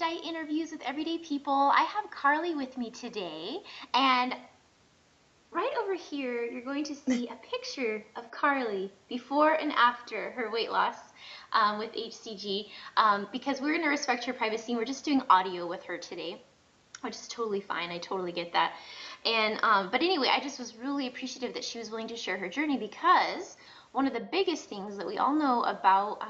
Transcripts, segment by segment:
Night Interviews with Everyday People. I have Carlee with me today, and right over here, you're going to see a picture of Carlee before and after her weight loss with hCG, because we're going to respect her privacy, and we're just doing audio with her today, which is totally fine. I totally get that. And but anyway, I just was really appreciative that she was willing to share her journey, because one of the biggest things that we all know about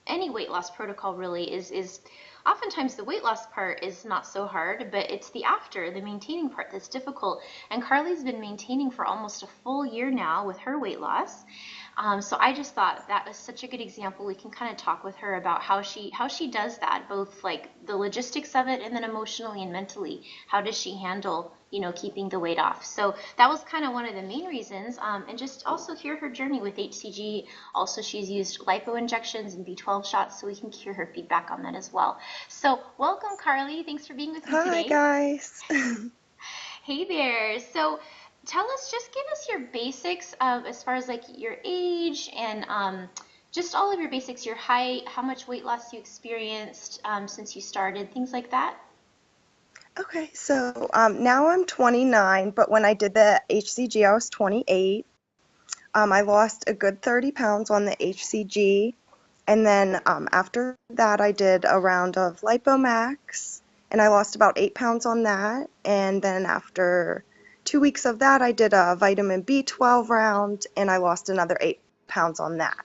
any weight loss protocol really is oftentimes the weight loss part is not so hard, but it's the after, the maintaining part that's difficult. And Carlee's been maintaining for almost a full year now with her weight loss. So I just thought that was such a good example. We can kind of talk with her about how she does that, both like the logistics of it and then emotionally and mentally. How does she handle, keeping the weight off? So that was kind of one of the main reasons. And just also hear her journey with hCG. Also, she's used lipo injections and B12 shots, so we can hear her feedback on that as well. So welcome, Carlee. Thanks for being with me today. Hi, guys. Hey there. So just give us your basics of, as far as like your age and just all of your basics, your height, how much weight loss you experienced since you started, things like that. Okay, so now I'm 29, but when I did the hCG, I was 28. I lost a good 30 pounds on the hCG, and then after that, I did a round of LipoMax, and I lost about 8 pounds on that. And then after 2 weeks of that, I did a vitamin B12 round, and I lost another 8 pounds on that.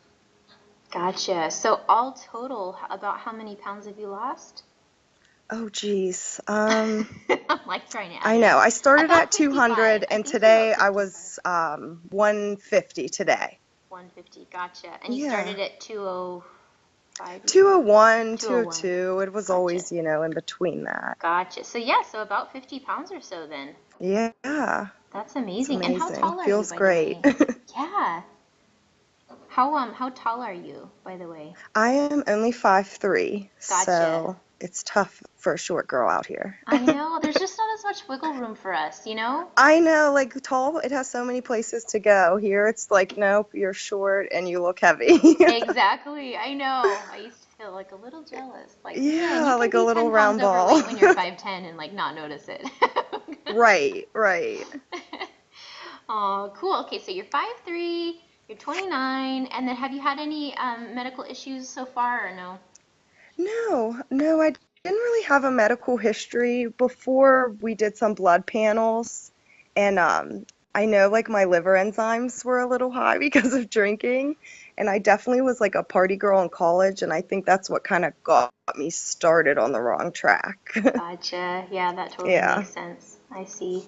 Gotcha. So all total, about how many pounds have you lost? Oh, geez. I'm like trying to add I know. I started about at 200, and today I was 150 today. 150, gotcha. And you Yeah. started at 205? 201, 202. It was Gotcha. always, in between that. Gotcha. So yeah, so about 50 pounds or so then. Yeah. That's amazing. And how tall are Feels you, by great. the way? Yeah. How tall are you, by the way? I am only 5'3", Gotcha. so it's tough for a short girl out here. I know. There's just not as much wiggle room for us, I know, like tall, it has so many places to go. Here it's like, nope, you're short and you look heavy. Exactly. I know. I used to feel like a little jealous. Like, man, you Yeah, can like be a 10 little pounds round ball. overweight when you're 5'10" and like not notice it. Right. Oh, cool. Okay, so you're 5'3", you're 29, and then have you had any medical issues so far or no? No, I didn't really have a medical history before. We did some blood panels, and I know like my liver enzymes were a little high because of drinking, and I definitely was like a party girl in college, and I think that's what kind of got me started on the wrong track. Gotcha. Yeah, that totally Yeah. makes sense. I see.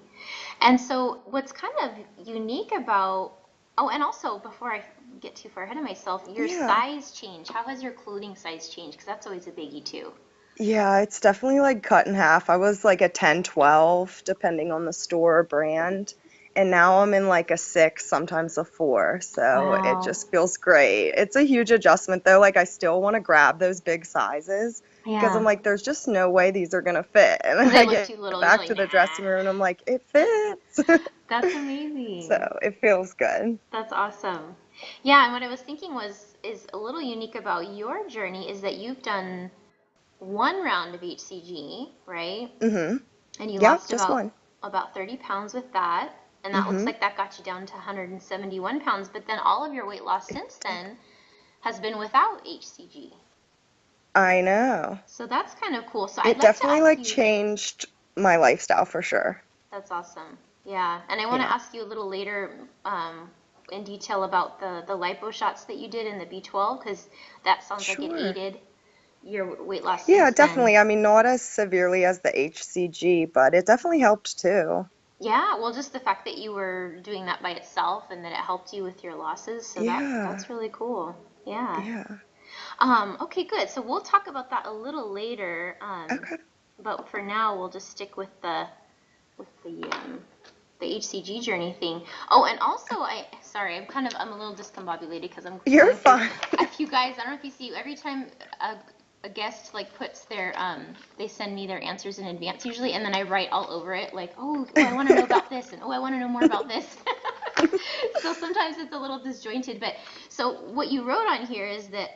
And so what's kind of unique about, oh, and also before I get too far ahead of myself, your Yeah. size change. How has your clothing size changed? Because that's always a biggie too. Yeah, it's definitely like cut in half. I was like a 10, 12, depending on the store or brand. And now I'm in like a 6, sometimes a 4. So it Wow. just feels great. It's a huge adjustment though. Like I still want to grab those big sizes because Yeah. I'm like, there's just no way these are going to fit. And then They I look get too little. You're back like, to the nah. dressing room and I'm like, it fits. That's amazing. So it feels good. That's awesome. Yeah, and what I was thinking is a little unique about your journey is that you've done one round of hCG, right? Mm-hmm. And you Yeah, lost just one. about 30 pounds with that. And that looks Mm-hmm. like that got you down to 171 pounds. But then all of your weight loss since then has been without hCG. I know. So that's kind of cool. So It I'd like to definitely ask like you. changed my lifestyle for sure. That's awesome. Yeah. And I want to Yeah. ask you a little later in detail about the lipo shots that you did in the B12, because that sounds like it Sure. aided your weight loss Yeah, since then. definitely. I mean, not as severely as the hCG, but it definitely helped too. Yeah, well, just the fact that you were doing that by itself and that it helped you with your losses, so Yeah. that's really cool. Yeah. Yeah. Okay, good. So we'll talk about that a little later. Okay. But for now, we'll just stick with the hCG journey thing. Oh, and also, sorry, I'm a little discombobulated because I'm You're going through fine. a few guys. I don't know if you see, every time a guest like puts their they send me their answers in advance usually, and then I write all over it like, oh, I want to know about this, and oh, I want to know more about this. So sometimes it's a little disjointed, but so what you wrote on here is that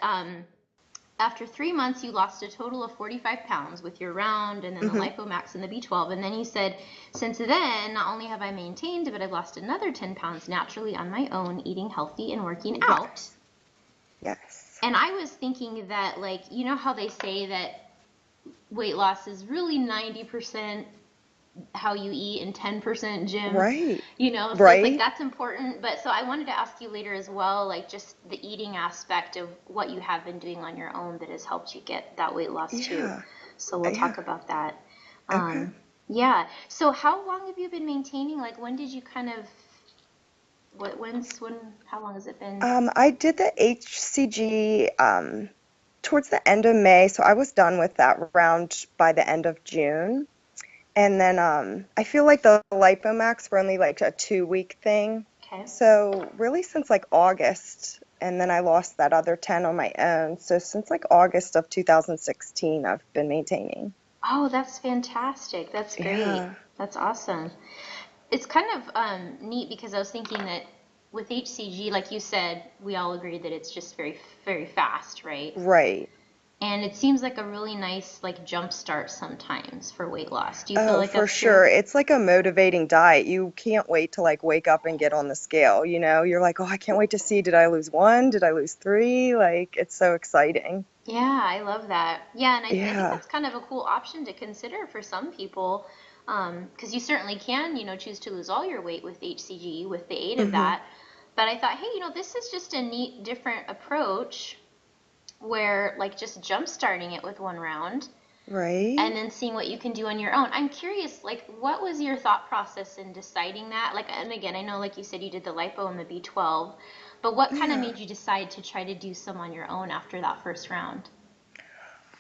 after 3 months, you lost a total of 45 pounds with your round and then the Hmm. Lipomax and the B12. And then you said, since then, not only have I maintained, but I've lost another 10 pounds naturally on my own, eating healthy and working out. Yes. Yes. And I was thinking that, like, you know how they say that weight loss is really 90% how you eat and 10% gym, Right. so it's like Right. that's important. But so I wanted to ask you later as well, like just the eating aspect of what you have been doing on your own that has helped you get that weight loss too. Yeah. So we'll Yeah. talk about that. Okay. Yeah. So how long have you been maintaining? Like when did you kind of how long has it been? I did the hCG towards the end of May, so I was done with that round by the end of June. And then I feel like the Lipomax were only like a 2 week thing. Okay. So really since like August, and then I lost that other 10 on my own. So since like August of 2016, I've been maintaining. Oh, that's fantastic. That's great. Yeah. That's awesome. It's kind of neat because I was thinking that with hCG, like you said, we all agree that it's just very, very fast, right? Right. And it seems like a really nice like jump start sometimes for weight loss. Do you feel Oh, like for that's true? sure. It's like a motivating diet. You can't wait to like wake up and get on the scale, you know? You're like, "Oh, I can't wait to see, did I lose 1? Did I lose 3?" Like it's so exciting. Yeah, I love that. Yeah, and I think Yeah. that's kind of a cool option to consider for some people, because you certainly can, choose to lose all your weight with hCG with the aid of Hmm. that. But I thought, hey, this is just a neat, different approach where like just jump starting it with one round Right? and then seeing what you can do on your own. I'm curious, like, what was your thought process in deciding that? Like, and again, I know, like you said, you did the lipo and the B12, but what kind of Yeah. made you decide to try to do some on your own after that first round?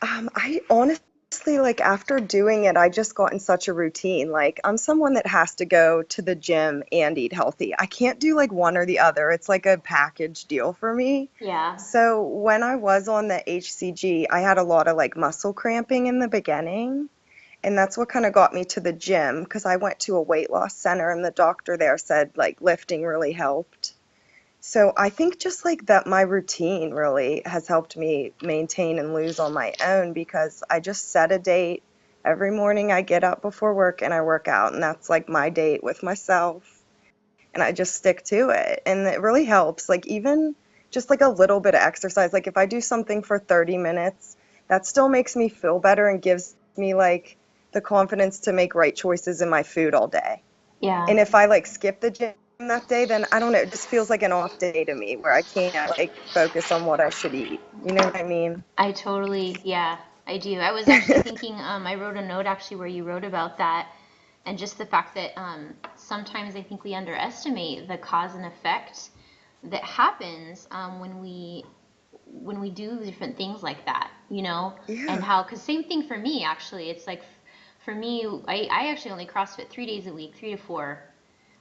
I honestly, like, after doing it, I just got in such a routine. Like, I'm someone that has to go to the gym and eat healthy. I can't do like one or the other. It's like a package deal for me. Yeah. So when I was on the hCG, I had a lot of like muscle cramping in the beginning. And that's what kind of got me to the gym because I went to a weight loss center and the doctor there said like lifting really helped. So I think just like that, my routine really has helped me maintain and lose on my own because I just set a date. Every morning I get up before work and I work out, and that's like my date with myself. And I just stick to it. And it really helps. Like, even just like a little bit of exercise, like if I do something for 30 minutes, that still makes me feel better and gives me like the confidence to make right choices in my food all day. Yeah. And if I like skip the gym that day, then I don't know, it just feels like an off day to me where I can't like focus on what I should eat. You know what I mean? I totally, yeah, I do. I was actually thinking, I wrote a note actually where you wrote about that, and just the fact that sometimes I think we underestimate the cause and effect that happens when we do different things like that, and Yeah. how, because same thing for me actually. It's like for me, I actually only CrossFit 3 days a week, 3 to 4,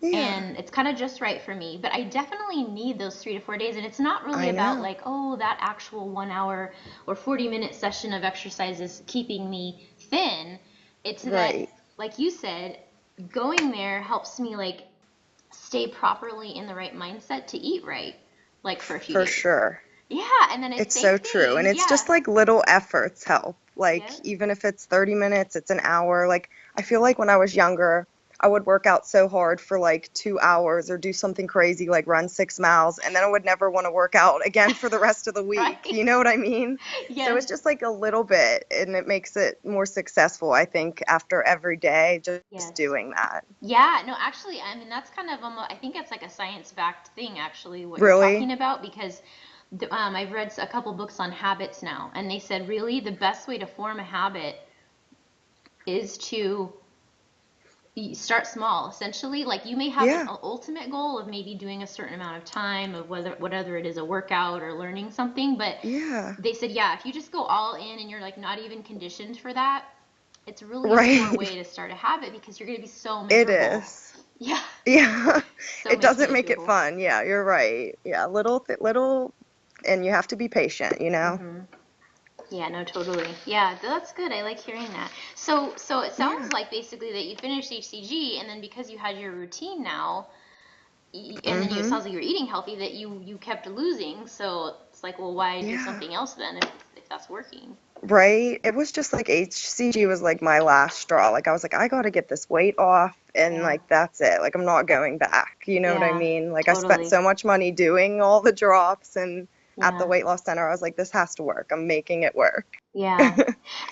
Yeah. and it's kind of just right for me. But I definitely need those 3 to 4 days, and it's not really I about know. like, oh, that actual 1 hour or 40-minute session of exercise is keeping me thin. It's that, Right. like you said, going there helps me like stay properly in the right mindset to eat right, like for a few For days. sure. Yeah, and then it's It's same so true. And thing. it's Yeah. just like little efforts help. Like, Yep. even if it's 30 minutes, it's an hour. Like, I feel like when I was younger, I would work out so hard for like 2 hours or do something crazy like run 6 miles, and then I would never want to work out again for the rest of the week. Right. You know what I mean? So Yes. it's just like a little bit, and it makes it more successful, I think, after every day, just Yes. doing that. Yeah, no, actually, I mean, that's kind of almost, I think it's like a science-backed thing, actually, what you're Really? talking about, because I've read a couple books on habits now, and they said really the best way to form a habit is to start small, essentially. Like you may have an Yeah. ultimate goal of maybe doing a certain amount of time of whether it is a workout or learning something, but Yeah. they said, yeah, if you just go all in and you're like not even conditioned for that, it's really a poor Right. way to start a habit because you're going to be so It miserable. is. Yeah. Yeah. So It doesn't make it miserable. fun. Yeah, you're right. Yeah, little, and you have to be patient, you know? Hmm. Yeah, no, totally. Yeah, that's good. I like hearing that. So it sounds Yeah. like basically that you finished hCG, and then because you had your routine now, and then it Mm-hmm. sounds like you're eating healthy, that you kept losing. So it's like, well, why do Yeah. something else then if if that's working. Right? It was just like hCG was like my last straw. Like I was like, I got to get this weight off, and Yeah. like that's it. Like I'm not going back. You know what I Yeah, mean? Like I spent totally. so much money doing all the drops and at the Yeah. weight loss center, I was like, this has to work. I'm making it work. Yeah.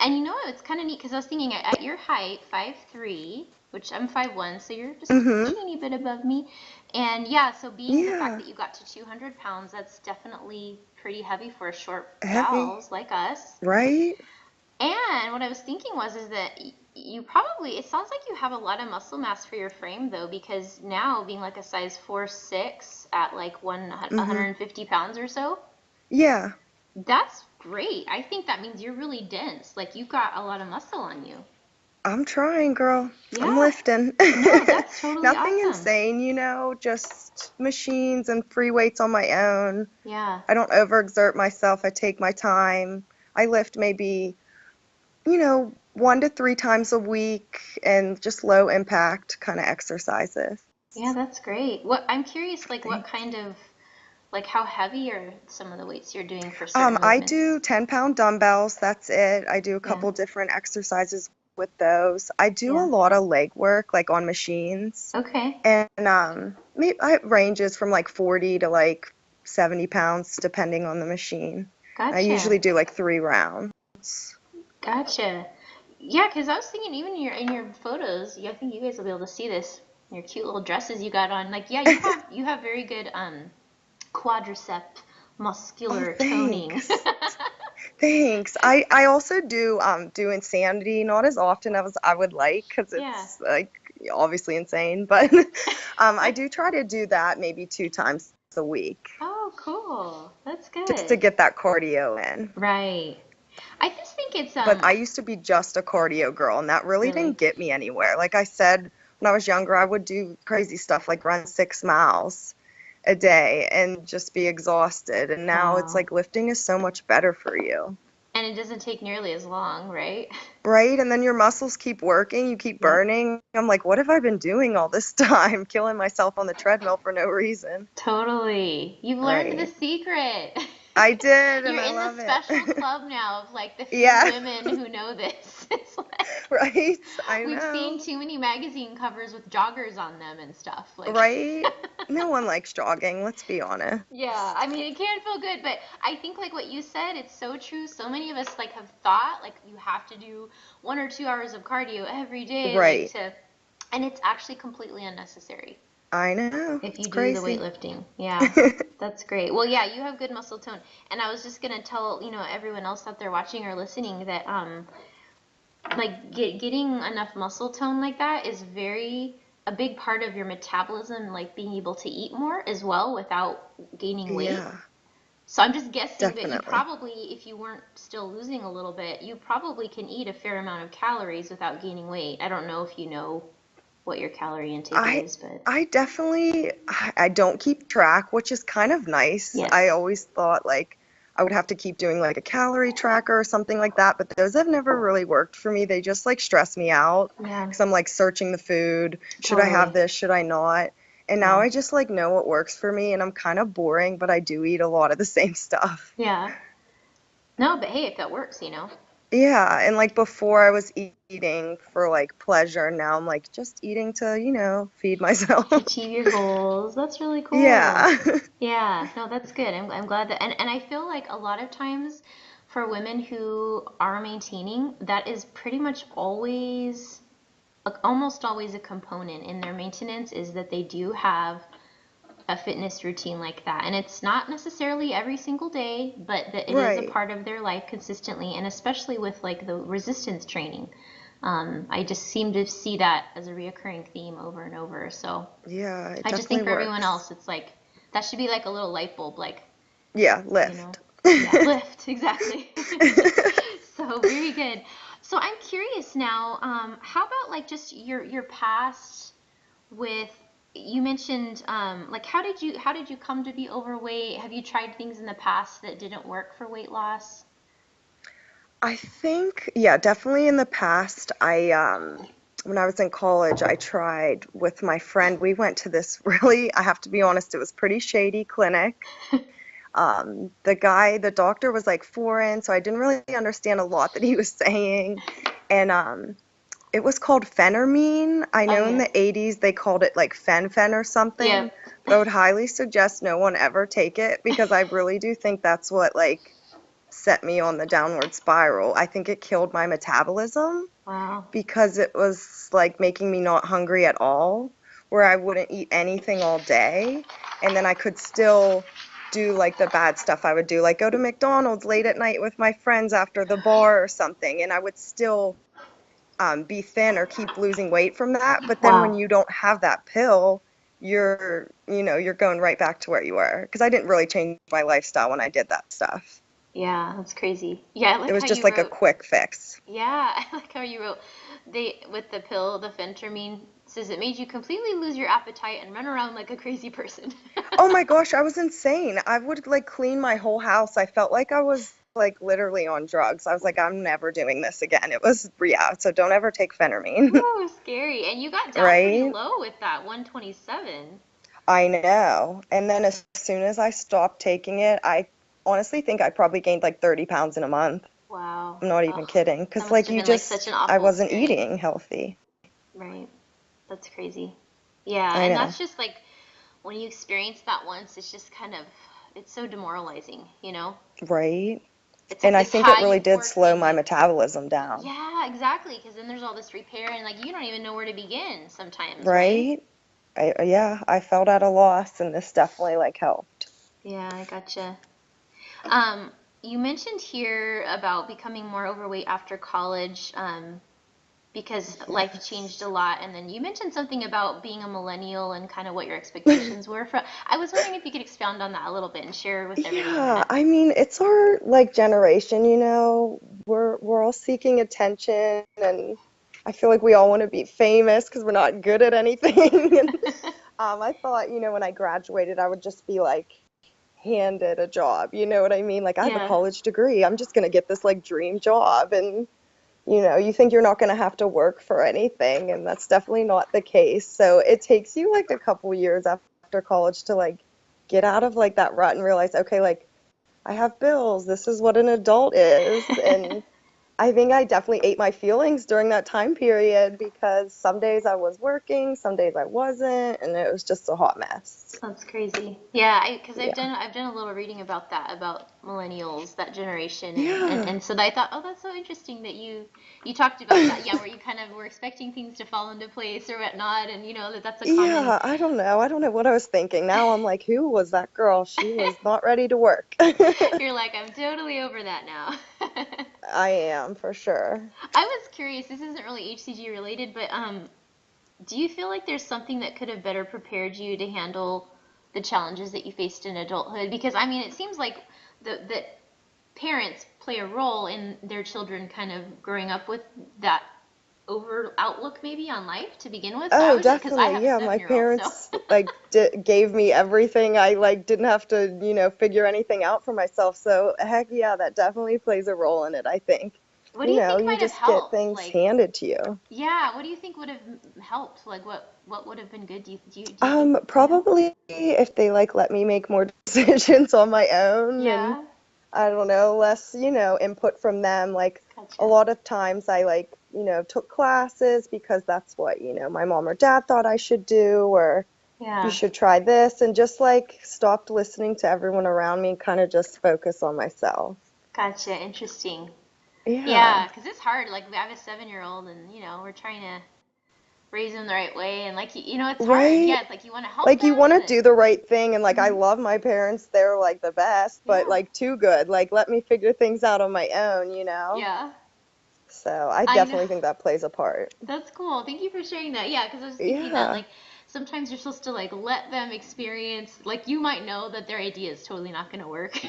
And you know, it's kind of neat because I was thinking at your height, 5'3", which I'm 5'1", so you're just a Mhm. teeny bit above me. And yeah, so being the fact Yeah. that you got to 200 pounds, that's definitely pretty heavy for short Heavy. gals like us. Right? And what I was thinking was is that you probably, it sounds like you have a lot of muscle mass for your frame though, because now being like a size 4'6" at like Mhm. 150 pounds or so, Yeah. that's great. I think that means you're really dense. Like you've got a lot of muscle on you. I'm trying, girl. I'm Yeah. lifting. No, that's totally Nothing awesome. insane, just machines and free weights on my own. Yeah. I don't overexert myself. I take my time. I lift maybe, 1 to 3 times a week and just low impact kind of exercises. Yeah, that's great. What I'm curious, like what Thanks. kind of, like how heavy are some of the weights you're doing for certain I movements? do 10-pound dumbbells. That's it. I do a Yeah. couple different exercises with those. I do a Yeah. lot of leg work, like on machines. Okay. And it ranges from like 40 to like 70 pounds depending on the machine. I Gotcha. usually do like 3 rounds. Gotcha. Yeah, because I was thinking even in your photos, I think you guys will be able to see this. Your cute little dresses you got on. Like, yeah, you have very good quadricep Oh, muscular toning. thanks. Thanks. I also do insanity, not as often as I would like because Yeah. it's like obviously insane, but I do try to do that maybe 2 times a week Oh, cool. That's just to good. get that cardio in. Right. I just think it's But I used to be just a cardio girl, and that really really. didn't get me anywhere. Like I said, when I was younger, I would do crazy stuff like run 6 miles a day and just be exhausted. And now it's Wow. like lifting is so much better for you. And it doesn't take nearly as long, right? Right? And then your muscles keep working, you keep Yep. burning. I'm like, what have I been doing all this time? Killing myself on the treadmill for no reason. Totally. You've learned the Right. secret. I did, and You're I in the love it. special club now of like the few Yeah, women who know this. It's like right? I we've seen know. too many magazine covers with joggers on them and stuff. Like Right? No one likes jogging, let's be honest. yeah, I mean it can feel good, but I think like what you said, it's so true. So many of us like have thought like you have to do 1 or 2 hours of cardio every day, like Right. to, and it's actually completely unnecessary I know. if It's you do the crazy. weightlifting. Yeah, that's great. Well, yeah, you have good muscle tone, and I was just gonna tell everyone else out there watching or listening that like getting enough muscle tone like that is very a big part of your metabolism, like being able to eat more as well without gaining weight. Yeah, So I'm just guessing that you definitely. probably, if you weren't still losing a little bit, you probably can eat a fair amount of calories without gaining weight. I don't know if you know what your calorie intake I is, but I definitely I don't keep track, which is kind of nice. I yes. always thought like I would have to keep doing like a calorie tracker or something like that, but those have never really worked for me. They just like stress me out Yeah, because I'm like searching the food. Should I have totally. this? Should I not? And now Yeah. I just like know what works for me and I'm kind of boring, but I do eat a lot of the same stuff. Yeah. No, but hey, if that works. Yeah, and like before I was eating for like pleasure, now I'm like just eating to, feed myself. Achieve your goals. That's really cool. Yeah. Yeah, no, that's good. I'm glad that, and I feel like a lot of times for women who are maintaining, that is pretty much always, almost always a component in their maintenance is that they do have a fitness routine like that. And it's not necessarily every single day, but that it is a Right. part of their life consistently, and especially with like the resistance training. I just seem to see that as a reoccurring theme over and over. So Yeah, it I just think definitely for everyone works. else, it's like that should be like a little light bulb, like, Yeah, you know, lift. yeah, lift, exactly. So very good. So I'm curious now, how about like just your past with, you mentioned like how did you come to be overweight? Have you tried things in the past that didn't work for weight loss? I think, yeah, definitely in the past, when I was in college, I tried with my friend. We went to this really, I have to be honest, it was pretty shady clinic. The doctor was like foreign, so I didn't really understand a lot that he was saying. And it was called phentermine. I Oh know in yeah. the 80s they called it like fen or something, Yep. but I would highly suggest no one ever take it because I really do think that's what like set me on the downward spiral. I think it killed my metabolism Wow. because it was like making me not hungry at all, where I wouldn't eat anything all day, and then I could still do like the bad stuff I would do, like go to McDonald's late at night with my friends after the bar or something, and I would still be thin or keep losing weight from that. But then when Wow. you don't have that pill, you're going right back to where you were. Because I didn't really change my lifestyle when I did that stuff. Yeah, that's crazy. Yeah, I It like was how just you like a wrote. quick fix. Yeah, I like how you wrote they with the pill, the phentermine says it made you completely lose your appetite and run around like a crazy person. Oh my gosh, I was insane. I would like clean my whole house. I felt like I was like literally on drugs. I was like, I'm never doing this again. It was, yeah, so don't ever take phentermine, Ooh, scary. And you got down pretty right? low with that 127. I know. And then as soon as I stopped taking it, I honestly think I probably gained like 30 pounds in a month. Wow. I'm not even Ugh. kidding. That Because must like have been like such an I awful wasn't experience. eating healthy. Right. That's crazy. Yeah, I and know. that's just like when you experience that once, it's just kind of it's so demoralizing, you know? Right? It's And like I this think it high really did euphoric slow and my like metabolism down. yeah, exactly, because then there's all this repair and like you don't even know where to begin sometimes, right? Right? Yeah, I felt at a loss, and this definitely like helped. Yeah, I gotcha. Um, you mentioned here about becoming more overweight after college, because life changed a Yes. lot, and then you mentioned something about being a millennial and kind of what your expectations were for. I was wondering if you could expound on that a little bit and share with everyone Yeah, that. I mean, it's our like generation, we're all seeking attention, and I feel like we all want to be famous because we're not good at anything. And I thought, when I graduated, I would just be like handed a job. You know what I mean? Like I have a Yeah. college degree. I'm just gonna get this like dream job, and you think you're not gonna have to work for anything, and that's definitely not the case. So it takes you like a couple years after college to like get out of like that rut and realize, okay, like I have bills. This is what an adult is. And I think I definitely ate my feelings during that time period because some days I was working, some days I wasn't, and it was just a hot mess. That's crazy. Yeah, because Yeah. I've done a little reading about that, about millennials, that generation, Yeah. and so I thought, oh, that's so interesting that you talked about that. Yeah, where you kind of were expecting things to fall into place or whatnot, and you know that that's a common. Yeah, I don't know. I don't know what I was thinking. Now I'm like, who was that girl? She was not ready to work. You're like, I'm totally over that now. I am for sure. I was curious. This isn't really HCG related, but do you feel like there's something that could have better prepared you to handle the challenges that you faced in adulthood? Because I mean, it seems like that parents play a role in their children kind of growing up with that over outlook maybe on life to begin with. So I Oh, was just because I definitely. have a Yeah, my 7-year-old, so parents like gave me everything. I like didn't have to, figure anything out for myself. So, heck yeah, that definitely plays a role in it, I think. what do you think You might have just get helped? things Like, handed to you. yeah, what do you think would have helped? Like, what would have been good? Do you think you know? Probably if they like let me make more decisions on my own, and Yeah, I don't know, less, input from them. Like a gotcha. lot of times I like, took classes because that's what, my mom or dad thought I should do, or you Yeah. should try this, and just like stopped listening to everyone around me, kind of just focus on myself. Gotcha. Interesting. Yeah. Yeah, because it's hard. Like, I have a 7-year-old, and we're trying to raise them the right way, and like, it's hard. Right? Yeah, it's like you want to help Like you them, want to but do the right thing, and like I hmm love my parents, they're like the best, but yeah, like too good. Like let me figure things out on my own. yeah. So I I know. definitely think that plays a part. That's cool. Thank you for sharing that. Yeah, because I was thinking that Yeah. like sometimes you're supposed to like let them experience. Like you might know that their idea is totally not going to work.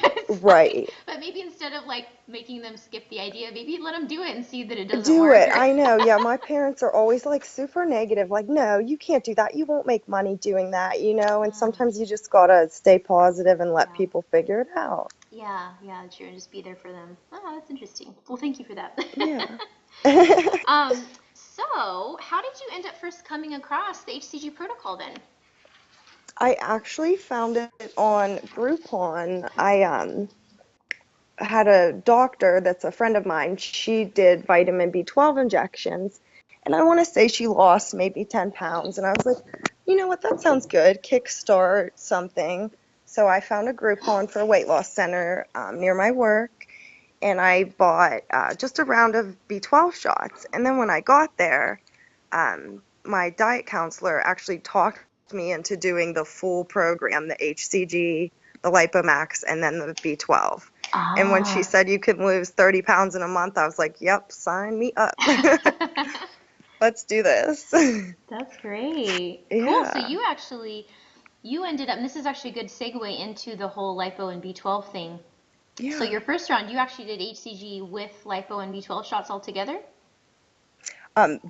Right. But maybe instead of like making them skip the idea, maybe let them do it and see that it doesn't Do work. it. I know. Yeah, my parents are always like super negative. Like, no, you can't do that. You won't make money doing that. And Mm, sometimes you just gotta stay positive and let yeah. people figure it out. Yeah, yeah, true. Just be there for them. Oh, that's interesting. Well, thank you for that. Yeah. So how did you end up first coming across the HCG protocol then? I actually found it on Groupon. I had a doctor that's a friend of mine. She did vitamin B12 injections, and I want to say she lost maybe 10 pounds. And I was like, you know what, that sounds good. Kickstart something. So I found a Groupon for a weight loss center near my work, and I bought just a round of B12 shots. And then when I got there, my diet counselor actually talked me into doing the full program, the hCG, the Lipomax, and then the B12. And when she Ah. said you could lose 30 pounds in a month, I was like, yep, sign me up. Let's do this. That's great. Cool. So Yeah. you ended up, and this is actually a good segue into the whole lipo and B12 thing. So Yeah. your first round, you actually did hCG with lipo and B12 shots all together?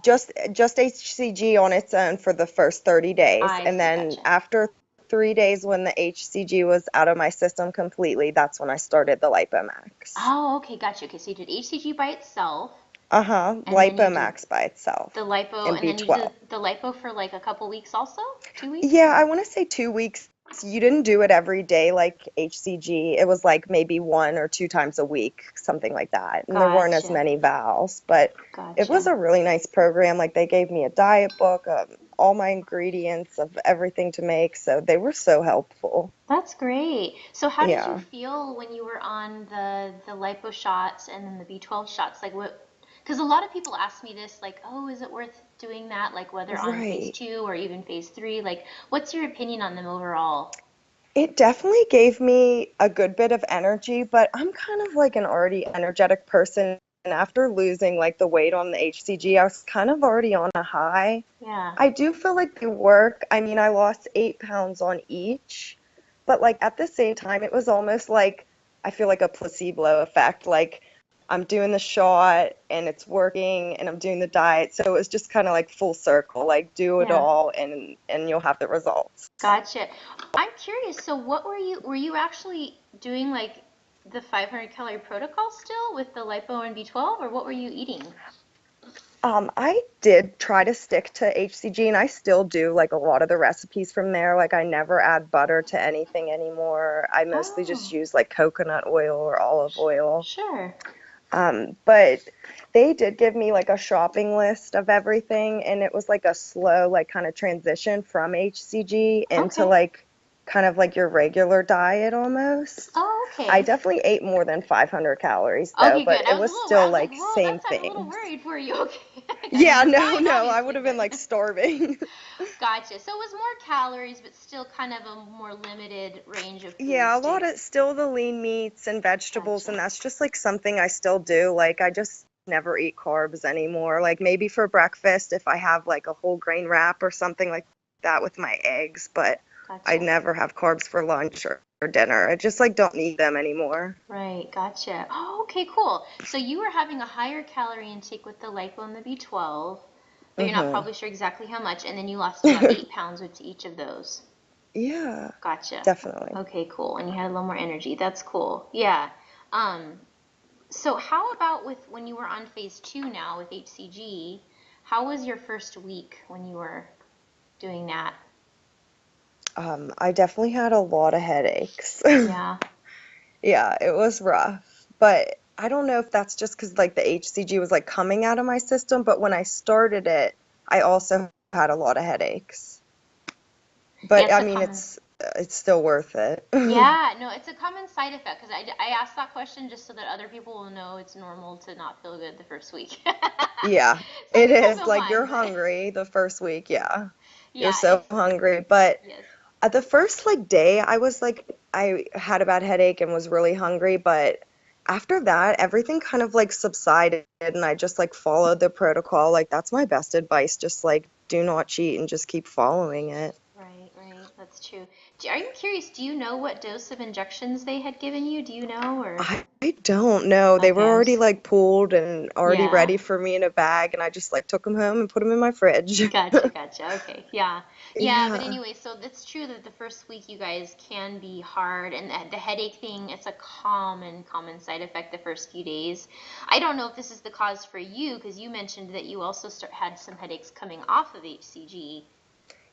Just hCG on its own for the first 30 days. I And see, then gotcha. after 3 days when the hCG was out of my system completely, that's when I started the Lipomax. Oh, okay, gotcha. Okay, so you did hCG by itself, Uh-huh. and then you did Lipomax by itself the lipo, and and then you did B12. the lipo for like a couple weeks also? 2 weeks? Yeah, I want to say 2 weeks. You didn't do it every day like hCG. It was like maybe 1 or 2 times a week, something like that. And there weren't as Gotcha, many vowels, but it was gotcha. a really nice program. Like they gave me a diet book, all my ingredients of everything to make, so they were so helpful. That's great. So how did you Yeah, feel when you were on the lipo shots and then the B12 shots? Like what? Because a lot of people ask me this, like, oh, is it worth doing that? Like whether on phase right. 2 or even phase 3? Like, what's your opinion on them overall? It definitely gave me a good bit of energy, but I'm kind of like an already energetic person. And after losing like the weight on the hCG, I was kind of already on a high. Yeah, I do feel like they work. I mean, I lost 8 pounds on each, but like at the same time, it was almost like I feel like a placebo effect. Like I'm doing the shot and it's working, and I'm doing the diet. So it was just kind of like full circle, like do it yeah. all and you'll have the results. Gotcha. I'm curious. So what were you actually doing like the 500 calorie protocol still with the lipo and B12, or what were you eating? I did try to stick to hCG, and I still do like a lot of the recipes from there. Like I never add butter to anything anymore. I mostly just Oh, use like coconut oil or olive oil. sure. But they did give me like a shopping list of everything, and it was like a slow, like kind of transition from hCG into Okay. like kind of like your regular diet almost. Oh, I okay. definitely ate more than 500 calories though, Okay, but good. it was I still was like, like whoa, same that's I'm a little things. worried for you. Okay. I mean, Yeah, you're no, fine, no, I would obviously, have been but like starving. gotcha. So it was more calories, but still kind of a more limited range of Yeah, foods a lot too. of still the lean meats and vegetables, Gotcha. and that's just like something I still do. Like I just never eat carbs anymore. Like maybe for breakfast if I have like a whole grain wrap or something like that with my eggs, but I Gotcha. never have carbs for lunch or dinner. I just like don't need them anymore. Right, gotcha. Oh, okay, cool. So you were having a higher calorie intake with the lipo and the B12, but you're not Mhm. probably sure exactly how much, and then you lost about 8 pounds with each of those. Yeah, Gotcha. definitely. Okay, cool. And you had a little more energy. That's cool. Yeah. Um, so how about with when you were on phase 2 now with hCG? How was your first week when you were doing that? I definitely had a lot of headaches. Yeah. Yeah, it was rough, but I don't know if that's just because like the hCG was like coming out of my system, but when I started it, I also had a lot of headaches. Yeah, But it's I a mean, common. it's still worth it. Yeah, no, it's a common side effect because I asked that question just so that other people will know it's normal to not feel good the first week. Yeah, Some it people is. feel Like fine, you're but hungry the first week, yeah. You're yeah, so it's hungry, but yes. at the first like day, I was like I had a bad headache and was really hungry, but after that, everything kind of like subsided and I just like followed the protocol. Like that's my best advice, just like do not cheat and just keep following it. Right, right. That's true. Are you curious? Do you know what dose of injections they had given you? Do you know or? I don't know. They were Okay, already like pulled and already yeah. ready for me in a bag, and I just like took them home and put them in my fridge. Gotcha, gotcha. Okay, yeah, yeah. But Yeah. anyway, so it's true that the first week you guys can be hard, and the headache thing, it's a common side effect the first few days. I don't know if this is the cause for you because you mentioned that you also had some headaches coming off of hCG.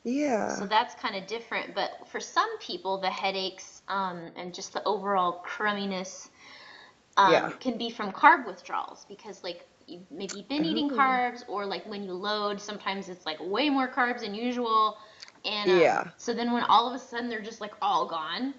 So Yeah. that's kind of different. But for some people, the headaches and just the overall crumminess Yeah. can be from carb withdrawals because like maybe you've been eating Oh. carbs or like when you load, sometimes it's like way more carbs than usual. And Yeah. so then when all of a sudden they're just like all gone,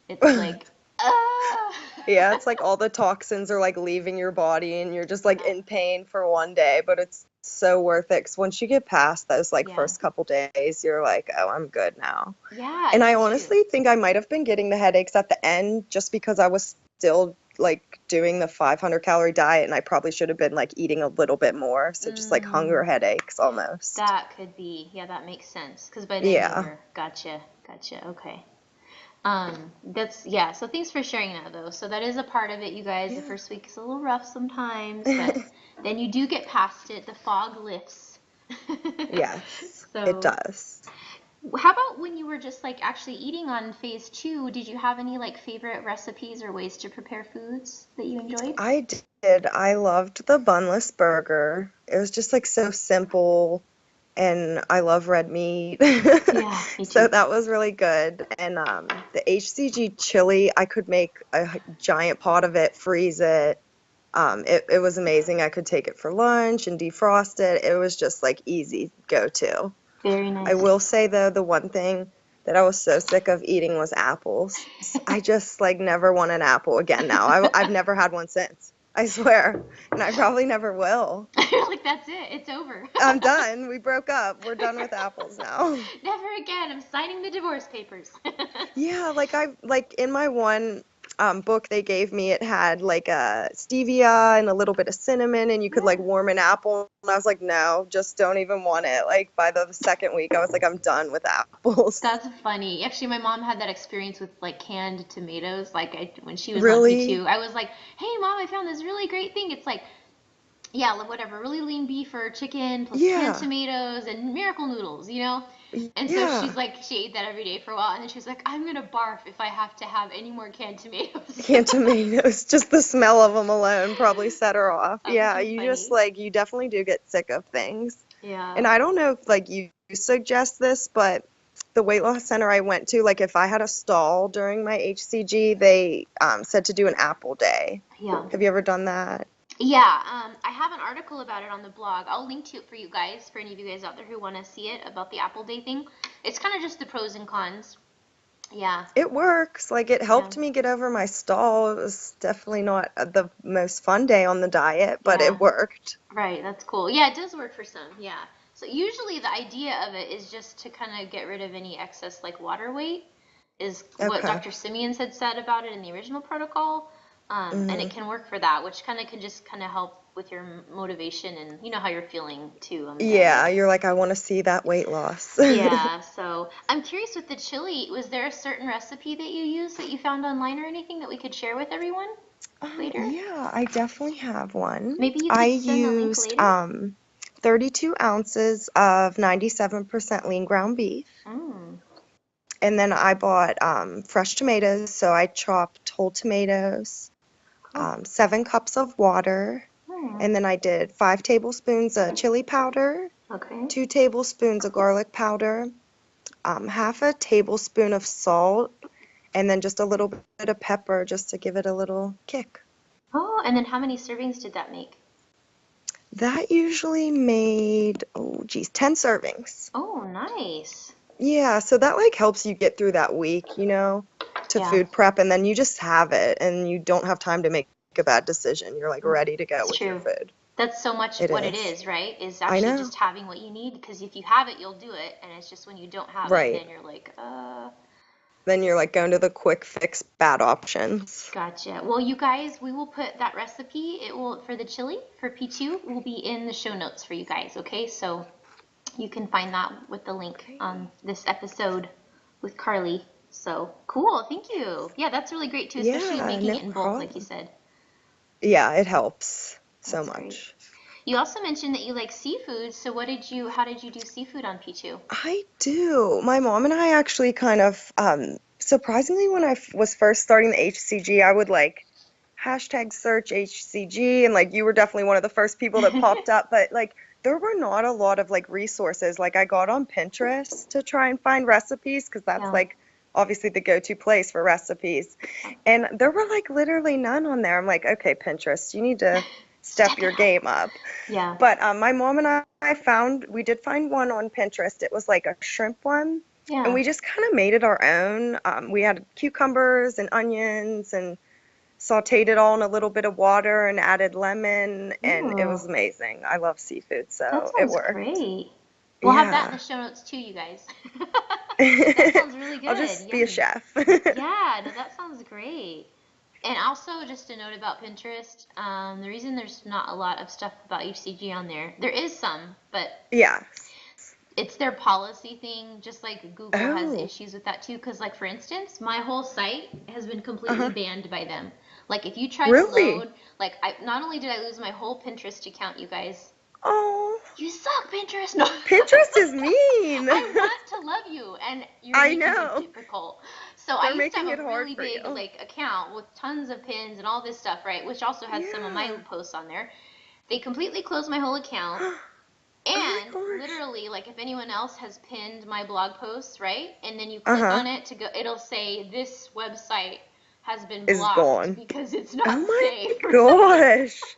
it's like, ah. Yeah, it's like all the toxins are like leaving your body and you're just like Yeah. in pain for one day, but it's so worth it 'cause once you get past those like Yeah. first couple days, you're like, oh, I'm good now. Yeah, And I that's true. honestly think I might have been getting the headaches at the end just because I was still like doing the 500-calorie diet and I probably should have been like eating a little bit more. So just like hunger Mm, headaches almost. that could be. Yeah, that makes sense. Because by then you Yeah. were, gotcha, gotcha. Okay. That's yeah. So thanks for sharing that though. So that is a part of it, you guys. The Yeah. first week is a little rough sometimes, but then you do get past it. The fog lifts. Yes, it So, does. how about when you were just like actually eating on phase two? Did you have any like favorite recipes or ways to prepare foods that you enjoyed? I did. I loved the bunless burger. It was just like so simple and I love red meat. Yeah, me So too. that was really good. And the hCG chili, I could make a giant pot of it, freeze it. It was amazing. I could take it for lunch and defrost it. It was just like easy go-to. Very I nice. will say though, the one thing that I was so sick of eating was apples. I just like never want an apple again now. I've never had one since. I swear. And I probably never will. You're like, that's it. It's over. I'm done. We broke up. We're done with apples now. Never again. I'm signing the divorce papers. Yeah, like I like in my one book they gave me, it had like a stevia and a little bit of cinnamon, and you could like Yeah. warm an apple. And I was like, no, just don't even want it. Like by the second week, I was like, I'm done with apples. That's funny. Actually, my mom had that experience with like canned tomatoes. Like when she was on Really? P2, I was like, "Hey, mom, I found this really great thing. It's like, yeah, like whatever, really lean beef or chicken plus canned Yeah. tomatoes and miracle noodles, you know?" And so she's Yeah. like, she ate that every day for a while, and then she was like, "I'm gonna barf if I have to have any more canned tomatoes." Canned tomatoes, just the smell of them alone probably set her off. That's Yeah, too you just funny. like, you definitely do get sick of things. Yeah. And I don't know if like you suggest this, but the weight loss center I went to, like if I had a stall during my hCG, they said to do an apple day. Yeah. Have you ever done that? Yeah, I have an article about it on the blog. I'll link to it for you guys, for any of you guys out there who want to see it about the Apple Day thing. It's kind of just the pros and cons. Yeah, It works. Like it yeah, helped me get over my stall. It was definitely not the most fun day on the diet, but yeah. it worked. Right, that's cool. Yeah, it does work for some. Yeah. So usually the idea of it is just to kind of get rid of any excess like water weight, is what Okay. Dr. Simeons had said about it in the original protocol. And it Hmm. can work for that, which kind of can just kind of help with your motivation and you know how you're feeling too on the Yeah, diet. you're like, I want to see that weight loss. Yeah, so I'm curious with the chili, was there a certain recipe that you used that you found online or anything that we could share with everyone later? Yeah, I definitely have one. Maybe you I could send the link used later. 32 ounces of 97% lean ground beef. Mm, And then I bought fresh tomatoes. So I chopped whole tomatoes, cool. 7 cups of water. Hmm, And then I did 5 tablespoons of chili powder, okay. 2 tablespoons of garlic powder, half a tablespoon of salt, and then just a little bit of pepper just to give it a little kick. Oh, and then how many servings did that make? That usually made, oh geez, 10 servings. Oh, nice. Yeah, so that like helps you get through that week, to Yeah, food prep, and then you just have it and you don't have time to make a bad decision. You're like ready to go it's with your true. food. That's so much It what it is. is, right? Is I actually know. just having what you need because if you have it, you'll do it. And it's just when you don't have it, Right. then you're like, Then you're like going to the quick fix bad options. gotcha. Well, you guys, we will put that recipe, it will, for the chili, for P2, will be in the show notes for you guys, okay? So you can find that with the link Okay. on this episode with Carlee. So cool, thank you. Yeah, that's really great too, especially Yeah, making no it in bulk, like you problem. said. Yeah, it helps so That's great. much. You also mentioned that you like seafood, so how did you do seafood on P2? I do. My mom and I actually kind of, surprisingly, when I was first starting the hCG, I would like hashtag search hCG, and like you were definitely one of the first people that popped up. But like there were not a lot of like resources. Like I got on Pinterest to try and find recipes because that's Yeah. like obviously the go-to place for recipes. And there were like literally none on there. I'm like, okay, Pinterest, you need to step Step it your up. game up. Yeah. But my mom and we did find one on Pinterest. It was like a shrimp one. And Yeah. we just kind of made it our own. We had cucumbers and onions and sauteed it all in a little bit of water and added lemon, and it Ooh, was amazing. I love seafood, that so it sounds worked. great. We'll have that in Yeah. the show notes too, you guys. That sounds really I'll good. just be a Yummy. chef. Yeah, no, that sounds great. And also, just a note about Pinterest, the reason there's not a lot of stuff about hCG on there, there is some, but Yeah. it's their policy thing, just like Google has Oh, issues with that too. Because, like, for instance, my whole site has been completely uh-huh. banned by them. Like, if you try to Really? load, like, I not only did I lose my whole Pinterest account, you guys, Oh, you suck, Pinterest. No. Pinterest is mean. I want to love you, and you're I making it know. difficult. So I They're used to making have it a hard really for big you. like account with tons of pins and all this stuff, right? Which also has some of my Yeah. posts on there. They completely closed my whole account, Oh my and gosh. literally, like if anyone else has pinned my blog posts, right? And then you click Uh-huh. on it to go, it'll say this website has been Is blocked gone. because it's Oh not my safe or something. gosh.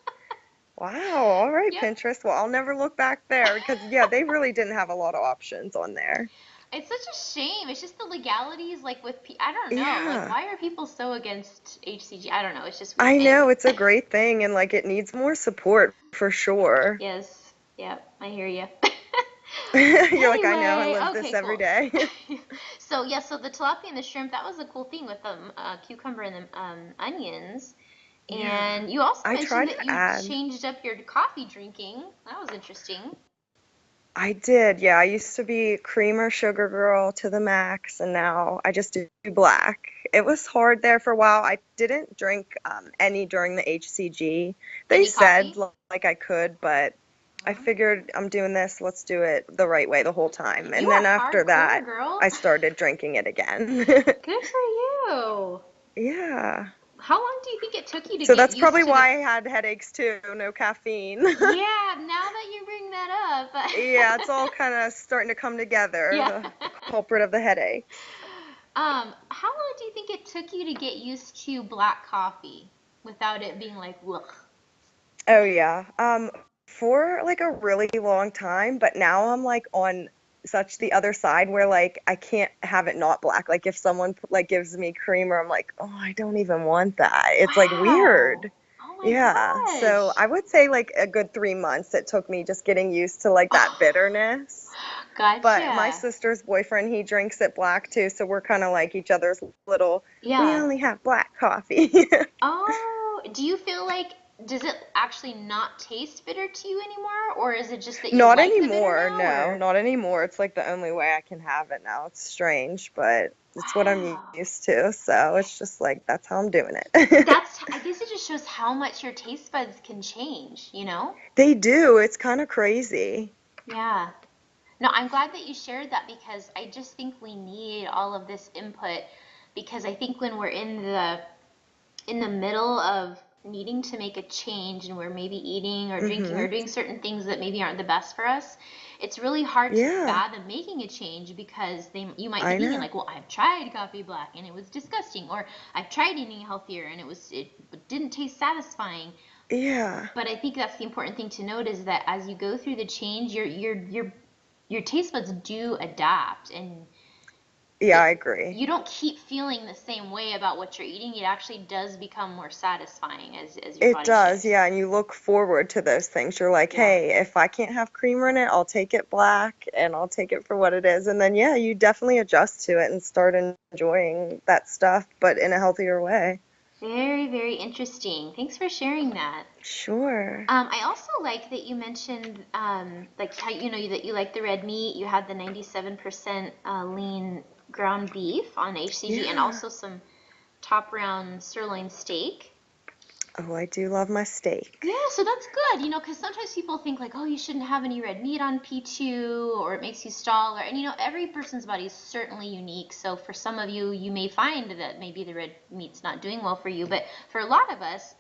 Wow. All right, Yep. Pinterest. Well, I'll never look back there because, yeah, they really didn't have a lot of options on there. It's such a shame. It's just the legalities, like with I don't know, like Yeah. why are people so against hCG? I don't know. It's just weird. I know Anyway, it's a great thing and like it needs more support for sure. yes, yep, I hear you. You're like, I know, I Anyway, live this okay, every cool. day. So yeah, so the tilapia and the shrimp, that was a cool thing with the cucumber and the onions. Yeah. And you also I mentioned tried that to you add. changed up your coffee drinking. That was interesting. I did. Yeah, I used to be creamer sugar girl to the max, and now I just do black. It was hard there for a while. I didn't drink any during the hCG. They Any said coffee? like I could, but I Huh? figured I'm doing this, let's do it the right way the whole time. You And are then after hardcore, that, girl. I started drinking it again. Good for you. Yeah. How long do you think it took you to So get that's used probably to the? why I had headaches too, no caffeine. Yeah, now that you bring that Yeah, it's all up. kind of starting to come together, Yeah. the culprit of the headaches. How long do you think it took you to get used to black coffee without it being like, ugh? Oh yeah. For like a really long time, but now I'm like on such the other side where like I can't have it not black. Like if someone like gives me creamer, I'm like, "Oh, I don't even want that." It's like Wow. weird. Oh my Yeah. So gosh. I would say like a good 3 months it took me just getting used to like that bitterness. But my Gotcha. sister's boyfriend, he drinks it black too, so we're kind of like each other's little, we Yeah. only have black coffee. Oh, do you feel like, does it actually not taste bitter to you anymore? Or is it just that you Not like the bitter anymore, now? no, Or, not anymore. It's like the only way I can have it now. It's strange, but it's what I'm wow. used to, so it's just like that's how I'm doing it. I guess it just shows how much your taste buds can change, you know? They do. It's kind of crazy. Yeah. No, I'm glad that you shared that because I just think we need all of this input because I think when we're in the middle of needing to make a change and we're maybe eating or drinking or Mhm. doing certain things that maybe aren't the best for us, it's really hard to Yeah, fathom making a change because you might be I thinking know. like, well, I've tried coffee black and it was disgusting, or I've tried eating healthier and it didn't taste satisfying. Yeah. But I think that's the important thing to note is that as you go through the change, your taste buds do adapt, and Yeah, it I agree. you don't keep feeling the same way about what you're eating. It actually does become more satisfying as your It body does, shifts. yeah, and you look forward to those things. You're like, Yeah. hey, if I can't have creamer in it, I'll take it black and I'll take it for what it is. And then, yeah, you definitely adjust to it and start enjoying that stuff, but in a healthier way. Very, very interesting. Thanks for sharing that. Sure. I also like that you mentioned, like how that you like the red meat. You had the 97% lean ground beef on hCG, and Yeah. also some top round sirloin steak. Oh, I do love my steak. Yeah, so that's good, because sometimes people think like, oh, you shouldn't have any red meat on P2 or it makes you stall, and every person's body is certainly unique. So for some of you, you may find that maybe the red meat's not doing well for you, but for a lot of us,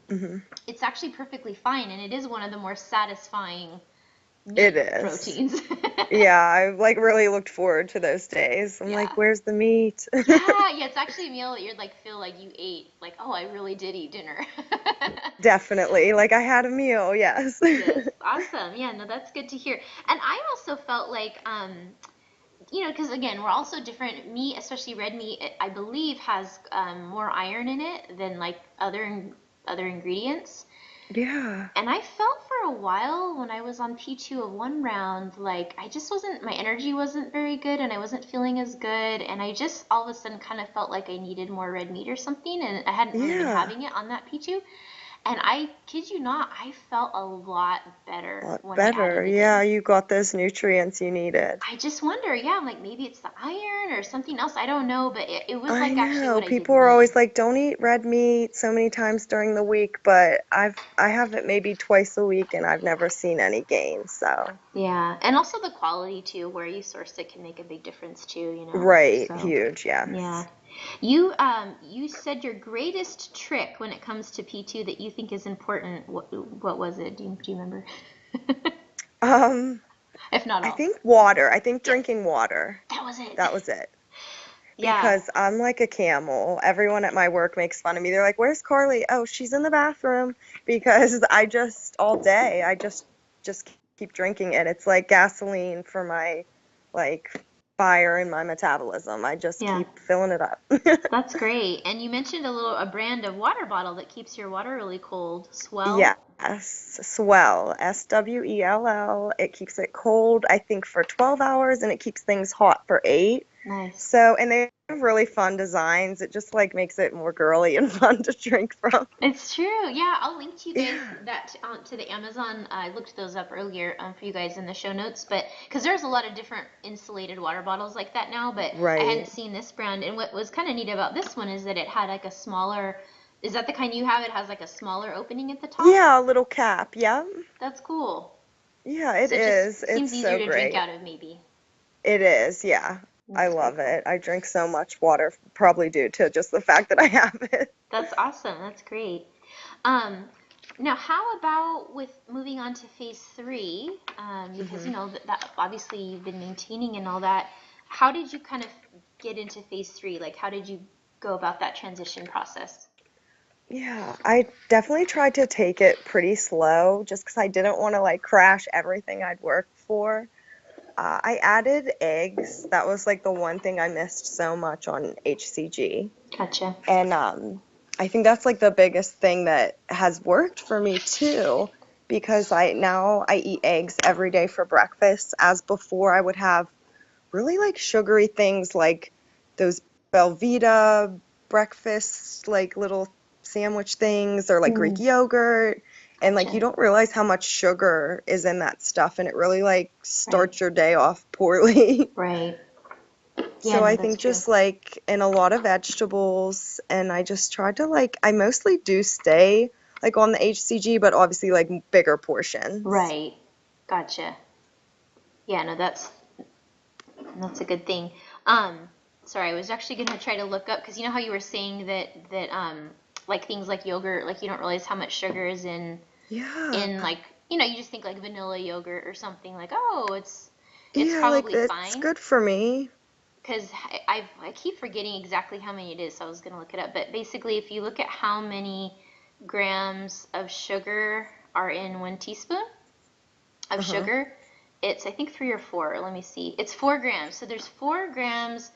Hmm. it's actually perfectly fine, and it is one of the more satisfying It meat is. proteins. Yeah, I like really looked forward to those days. I'm like, Yeah. where's the meat? Yeah, yeah, it's actually a meal that you're like feel like you ate, like, oh, I really did eat dinner. Definitely. Like I had a meal, yes. Yes, awesome. Yeah, no, that's good to hear. And I also felt like, because again, we're also different. Meat, especially red meat, I believe has more iron in it than like other ingredients. Yeah. And I felt for a while when I was on P2 of one round, like I just wasn't, my energy wasn't very good and I wasn't feeling as good. And I just all of a sudden kind of felt like I needed more red meat or something. And I hadn't really been Yeah. having it on that P2. And I kid you not, I felt a lot A better lot when I better. added it Yeah, in. you got those nutrients you needed. I just wonder, yeah, I'm like maybe it's the iron or something else. I don't know, but it was I like actually know. what I did People are need. always like, don't eat red meat so many times during the week, but I have it maybe twice a week and I've never seen any gains, so. Yeah, and also the quality too, where you source it can make a big difference too, Right, So, huge, yeah. yes. You said your greatest trick when it comes to P2 that you think is important. What was it? Do you remember? Um, If not I all. think water. I think Yes, drinking water. that was it. That was it. Yeah. Because I'm like a camel. Everyone at my work makes fun of me. They're like, "Where's Carlee?" "Oh, she's in the bathroom." Because I just all day, I just keep drinking it. It's like gasoline for my like fire in my metabolism. I just Yeah. keep filling it up. That's great. And you mentioned a brand of water bottle that keeps your water really cold. Swell. Yes, Swell, Swell. It keeps it cold, I think, for 12 hours, and it keeps things hot for 8. Nice. So, and they have really fun designs. It just like makes it more girly and fun to drink from. It's true. Yeah, I'll link to you guys Yeah, that to the Amazon. I looked those up earlier for you guys in the show notes, but because there's a lot of different insulated water bottles like that now, but I hadn't right. seen this brand. And what was kind of neat about this one is that it had like a smaller. Is that the kind you have? It has like a smaller opening at the top. Yeah, a little cap. Yeah. That's cool. Yeah, it So it just is. It's seems easier so to drink great. out of maybe. It is. Yeah. I That's very love cool. it. I drink so much water, probably due to just the fact that I have it. That's awesome. That's great. Um, Now, how about with moving on to phase three? Because hmm that obviously you've been maintaining and all that. How did you kind of get into phase three? Like, how did you go about that transition process? Yeah, I definitely tried to take it pretty slow just because I didn't want to like crash everything I'd worked for. I added eggs. That was like the one thing I missed so much on hCG. Gotcha. And I think that's like the biggest thing that has worked for me too, because I eat eggs every day for breakfast, as before I would have really like sugary things like those Belvita breakfast like little sandwich things or like Greek Mm, yogurt, and like you gotcha. don't realize how much sugar is in that stuff and it really like Right. starts your day off poorly. Right. Yeah, So no, I that's think true. just like in a lot of vegetables, and I just tried to like, I mostly do stay like on the hCG, but obviously like bigger portions. Right. Gotcha. Yeah, no, that's a good thing. Sorry, I was actually gonna try to look up because you know how you were saying that like things like yogurt, like you don't realize how much sugar is Yeah. in like you just think like vanilla yogurt or something like oh it's Yeah, like probably it's fine good for me. because I keep forgetting exactly how many it is, so I was gonna look it up. But basically, if you look at how many grams of sugar are in 1 teaspoon of Uh-huh. sugar, it's I think 3 or 4. Let me see. It's 4 grams. So there's 4 grams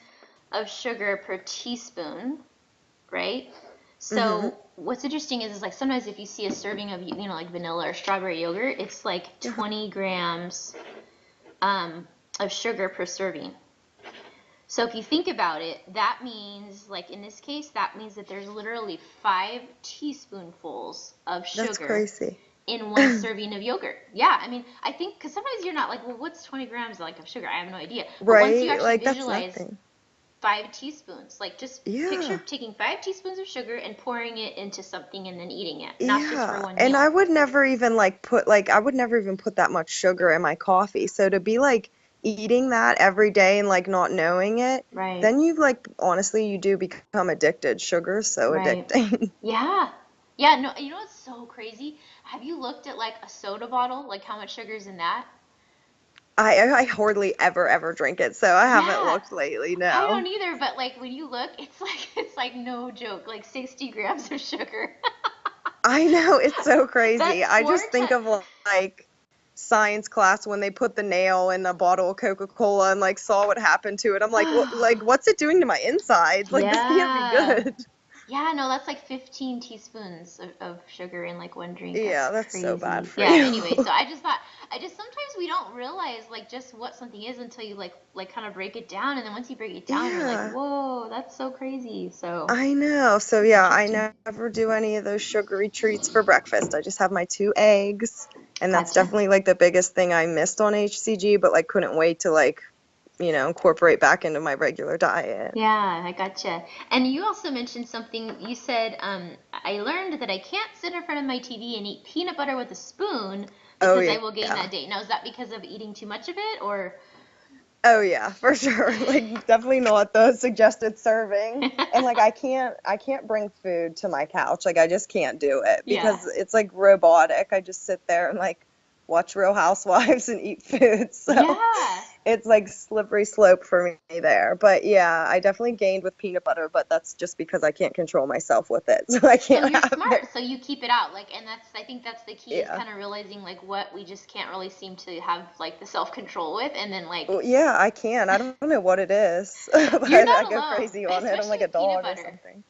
of sugar per teaspoon, right? Mm-hmm. So what's interesting is like sometimes if you see a serving of like vanilla or strawberry yogurt, it's like Uh-huh. 20 grams of sugar per serving. So if you think about it, that means like in this case, that means that there's literally 5 teaspoonfuls of That's sugar crazy. in one serving of yogurt. Yeah, I mean, I think because sometimes you're not like, well, what's 20 grams like of sugar? I have no idea. But once you Right? actually Like that's visualize nothing. 5 teaspoons. Like just picture Yeah. taking 5 teaspoons of sugar and pouring it into something and then eating it, not just for Yeah. one And meal. I would never even like put like I would never even put that much sugar in my coffee. So to be like eating that every day and like not knowing it, Right, then you like honestly you do become addicted. Sugar's so right. addicting. Yeah. No, you know what's so crazy? Have you looked at like a soda bottle, like how much sugar's in that? I hardly ever drink it, so I haven't Yeah, looked lately, I don't no. either, but like when you look, it's like no joke, like 60 grams of sugar. I know, it's so crazy. That's I four just think times. of like science class when they put the nail in a bottle of Coca-Cola and like saw what happened to it. I'm like what's it doing to my insides? Like this can't be Yeah. good. Yeah, no, that's like 15 teaspoons of sugar in like one drink. That's Yeah, that's so bad crazy. for Yeah, you. anyway, so I just thought I just sometimes we don't realize like just what something is until you like kind of break it down, and then once you break it down, you're like, Yeah, "Whoa, that's so crazy." So, I know. So it's yeah, I interesting. never do any of those sugary treats for breakfast. I just have my 2 eggs, and that's Gotcha. definitely like the biggest thing I missed on hCG, but like couldn't wait to like, incorporate back into my regular diet. Yeah, I gotcha. And you also mentioned something. You said, I learned that I can't sit in front of my TV and eat peanut butter with a spoon Oh because I will gain yeah. that day. Now, is that because of eating too much of it, or? Oh yeah, for sure. Like definitely not the suggested serving. And like I can't bring food to my couch. Like I just can't do it Yeah. because it's like robotic. I just sit there and like watch Real Housewives and eat food. So Yeah. it's like slippery slope for me there. But yeah, I definitely gained with peanut butter, but that's just because I can't control myself with it. So I So can't you're have it. smart, so you keep it out. Like, and I think that's the key is Yeah. kind of realizing like what we just can't really seem to have like the self-control with, and then like Well, yeah, I can. I don't know what it is, but you're I not go alone, crazy on it. I'm especially like a with peanut dog or butter. something.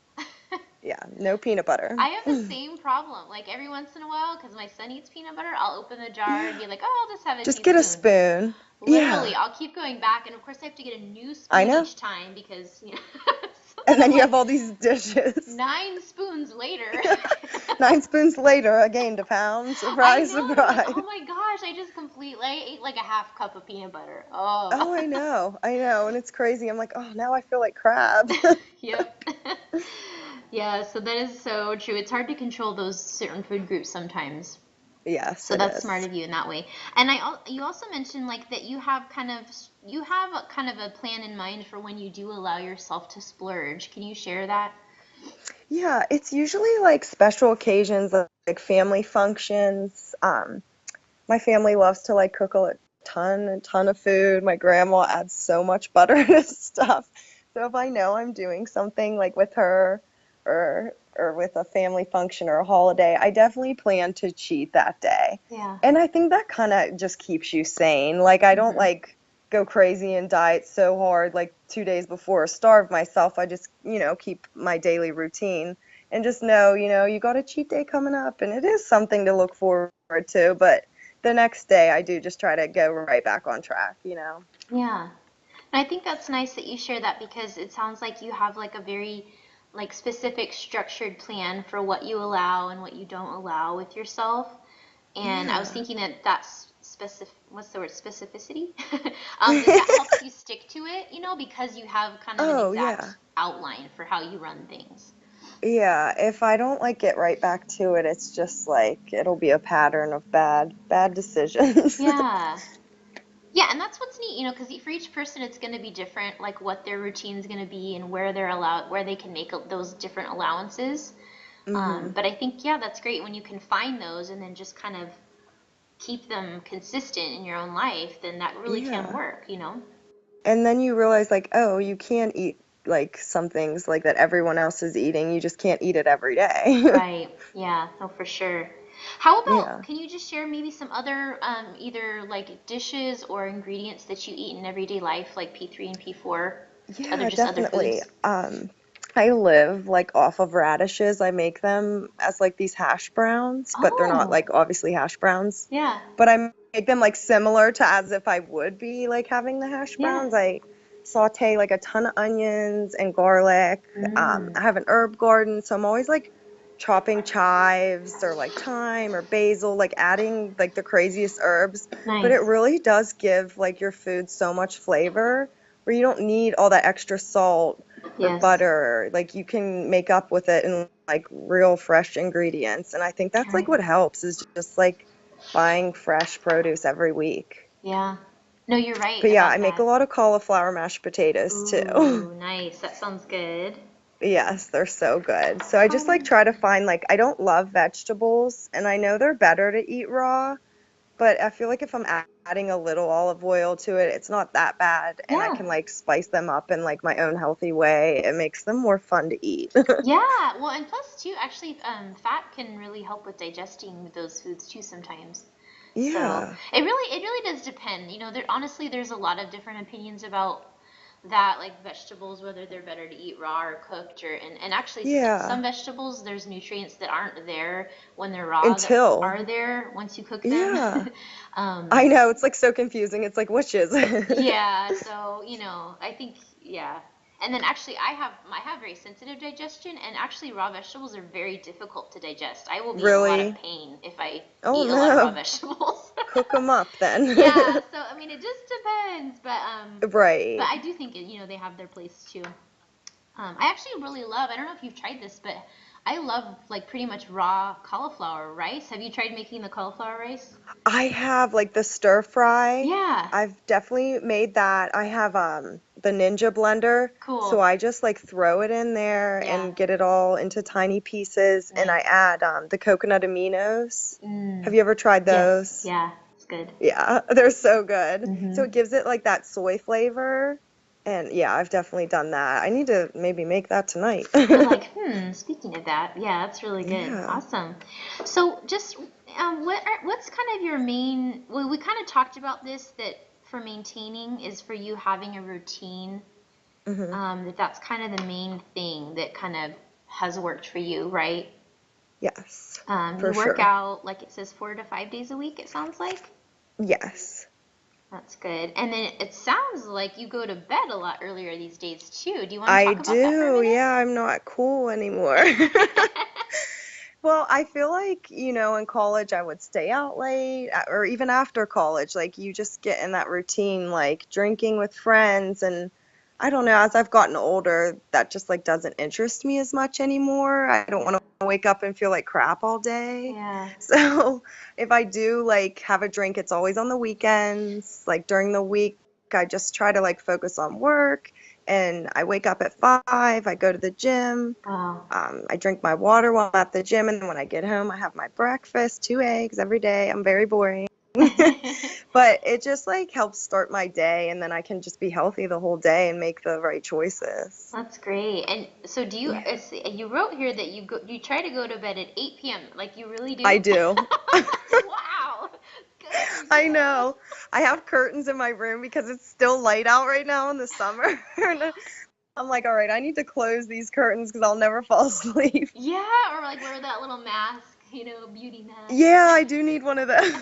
Yeah, no peanut butter. I have the same problem. Like every once in a while, because my son eats peanut butter, I'll open the jar and Yeah. be like, oh, I'll just have a Just get a teaspoon. spoon. Literally, Yeah, I'll keep going back, and of course I have to get a new I spoon know. each time because so then And then I'm you like have all these dishes. 9 spoons later. 9 spoons later, I gained a pound. I Surprise, know, you're like, surprise. oh my gosh, I ate like a half cup of peanut butter. Oh, Oh, I know. I know. And it's crazy. I'm like, oh, now I feel like crab. yep. Yeah, so that is so true. It's hard to control those certain food groups sometimes. Yes, So it that's smart is. of you in that way. And you also mentioned like that you have a kind of a plan in mind for when you do allow yourself to splurge. Can you share that? Yeah, it's usually like special occasions, like family functions. My family loves to like cook a ton of food. My grandma adds so much butter to stuff. So if I know I'm doing something like with her or with a family function or a holiday, I definitely plan to cheat that day. Yeah. And I think that kind of just keeps you sane. Like I don't Hmm. like go crazy and diet so hard like 2 days before or starve myself. I just, keep my daily routine and just know, you got a cheat day coming up and it is something to look forward to, but the next day I do just try to go right back on track. Yeah. And I think that's nice that you share that because it sounds like you have like a very like specific structured plan for what you allow and what you don't allow with yourself. And I was Yeah. thinking that that's specific, what's the word, specificity? That helps you stick to it, because you have kind of an Oh, yeah. exact outline for how you run things. Yeah, if I don't like get right back to it, it's just like it'll be a pattern of bad decisions. Yeah. Yeah, and that's what's neat, because for each person it's going to be different, like what their routine's going to be and where they can make those different allowances. Hmm. But I think, yeah, that's great when you can find those and then just kind of keep them consistent in your own life, then that really can Yeah. work. And then you realize like, oh, you can eat like some things like that everyone else is eating. You just can't eat it every day. Right. Yeah. No, for sure. How about, Yeah. can you just share maybe some other either like dishes or ingredients that you eat in everyday life, like P3 and P4, Yeah, just other definitely. foods? I live like off of radishes. I make them as like these hash browns, but they're not Oh, like obviously hash browns. yeah. But I make them like similar to as if I would be like having the hash Yeah. browns. I saute like a ton of onions and garlic. Mm, I have an herb garden, so I'm always like chopping chives or like thyme or basil, like adding like the craziest herbs. But it nice. really does give like your food so much flavor where you don't need all that extra salt or Yes. butter. Like you can make up with it in like real fresh ingredients. And I think that's like Right. what helps is just like buying fresh produce every week. Yeah. No, you're right But yeah, I about make a that. lot of cauliflower mashed potatoes too. Ooh, nice. That sounds good. Yes, they're so good. So I just like Um, try to find like I don't love vegetables and I know they're better to eat raw, but I feel like if I'm adding a little olive oil to it, it's not that bad. And I Yeah. can like spice them up in like my own healthy way. It makes them more fun to eat. Yeah. Well, and plus too, actually, fat can really help with digesting those foods too sometimes. So Yeah. it really does depend. There honestly, there's a lot of different opinions about that, like vegetables, whether they're better to eat raw or cooked, or and actually some Yeah. vegetables, there's nutrients that aren't there when they're raw that Until, are there once you cook them. yeah. I Um, know, it's like so confusing. It's like witches. yeah, so I think yeah. And then actually I have very sensitive digestion, and actually raw vegetables are very difficult to digest. I will be in a lot of Really? pain if I Oh eat a lot of raw no. vegetables. Cook them up then. Yeah, so I mean it just depends, but Right. I do think they have their place too. I actually really love, I don't know if you've tried this, but I love like pretty much raw cauliflower rice. Have you tried making the cauliflower rice? I have like the stir fry. Yeah, I've definitely made that. I have the Ninja blender, so cool. I just like throw it in there Yeah, and get it all into tiny pieces, and I nice. add the coconut aminos. Have Mm, you ever tried yes, those? yeah, it's good. Yeah, they're so good. So Mm-hmm. it gives it like that soy flavor. And yeah, I've definitely done that. I need to maybe make that tonight. You're like, speaking of that, yeah, that's really good. Yeah. Awesome. So just what's kind of your main, well, we kind of talked about this, that for maintaining is for you having a routine, Hmm. that's kind of the main thing that kind of has worked for you, right? Yes, You for work sure. out like it says 4 to 5 days a week, it sounds like. Yes. That's good. And then it sounds like you go to bed a lot earlier these days too. Do you want to I talk about that for a do. minute? Yeah, I'm not cool anymore. Well, I feel like, in college I would stay out late, or even after college, like you just get in that routine, like drinking with friends. And I don't know, as I've gotten older, that just like doesn't interest me as much anymore. I don't want Yeah. to wake up and feel like crap all day. Yeah. So if I do like have a drink, it's always on the weekends. Like during the week, I just try to like focus on work, and I wake up at 5, I go to the gym. Wow. I drink my water while I'm at the gym, and then when I get home, I have my breakfast, 2 eggs every day. I'm very boring. But it just like helps start my day, and then I can just be healthy the whole day and make the right choices. That's great. And so do you, Yeah, you wrote here that you try to go to bed at 8 p.m. Like you really I do? do. Wow. Good for I you. know. I have curtains in my room because it's still light out right now in the summer. And I'm like, all right, I need to close these curtains because I'll never fall asleep. Yeah, or like wear that little mask, beauty Yeah, mask. I do need one of those.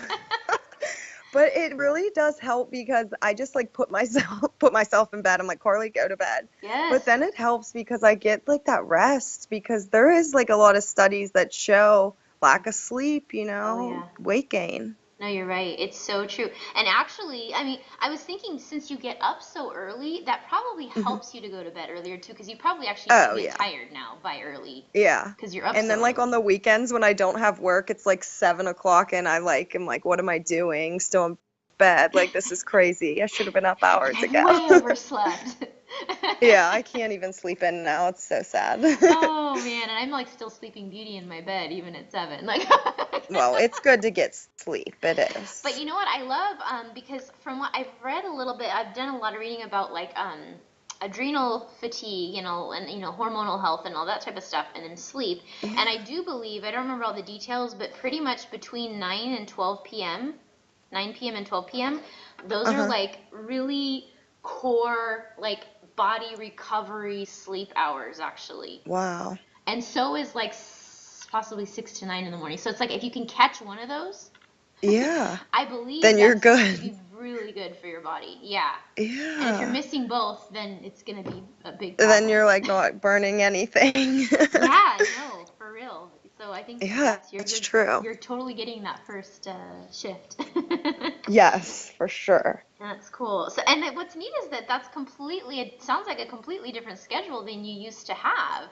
But it really does help because I just like put myself in bed. I'm like, Carly, go to bed. But Yes. then it helps because I get like that rest, because there is like a lot of studies that show lack of sleep, Oh yeah. weight gain. No, you're right. It's so true. And actually, I mean, I was thinking since you get up so early, that probably Hmm. helps you to go to bed earlier too, because you probably actually do Oh get yeah. tired now by early, Yeah. because you're up And so then like on early. the weekends when I don't have work, it's like 7 o'clock and I like am like, what am I doing? Still in bed. Like this is crazy. I should have been up hours I've ago. way overslept. Yeah, I can't even sleep in now. It's so sad. Oh man, and I'm like still sleeping beauty in my bed even at 7. Like Well, it's good to get sleep. It But is. you know what I love, because from what I've read a little bit, I've done a lot of reading about like adrenal fatigue, and hormonal health and all that type of stuff, and then sleep. Yeah. And I do believe, I don't remember all the details, but pretty much between 9 and 12 p.m., 9 p.m. and 12 p.m., those are Uh-huh. like really core like body recovery sleep hours actually. Wow. And so is like possibly 6 to 9 in the morning. So it's like if you can catch one of those, Yeah. I believe Then you're that's going to good. be really good for your body. Yeah. And if you're Yeah. missing both, then it's going to be a big Then problem. you're like not burning anything. Yeah, no, for real. So I think Yeah, yes, you're that's you're true. you're totally getting that first shift. Yes, for sure. That's cool. So, and what's neat is that that's completely, it sounds like a completely different schedule than you used to have.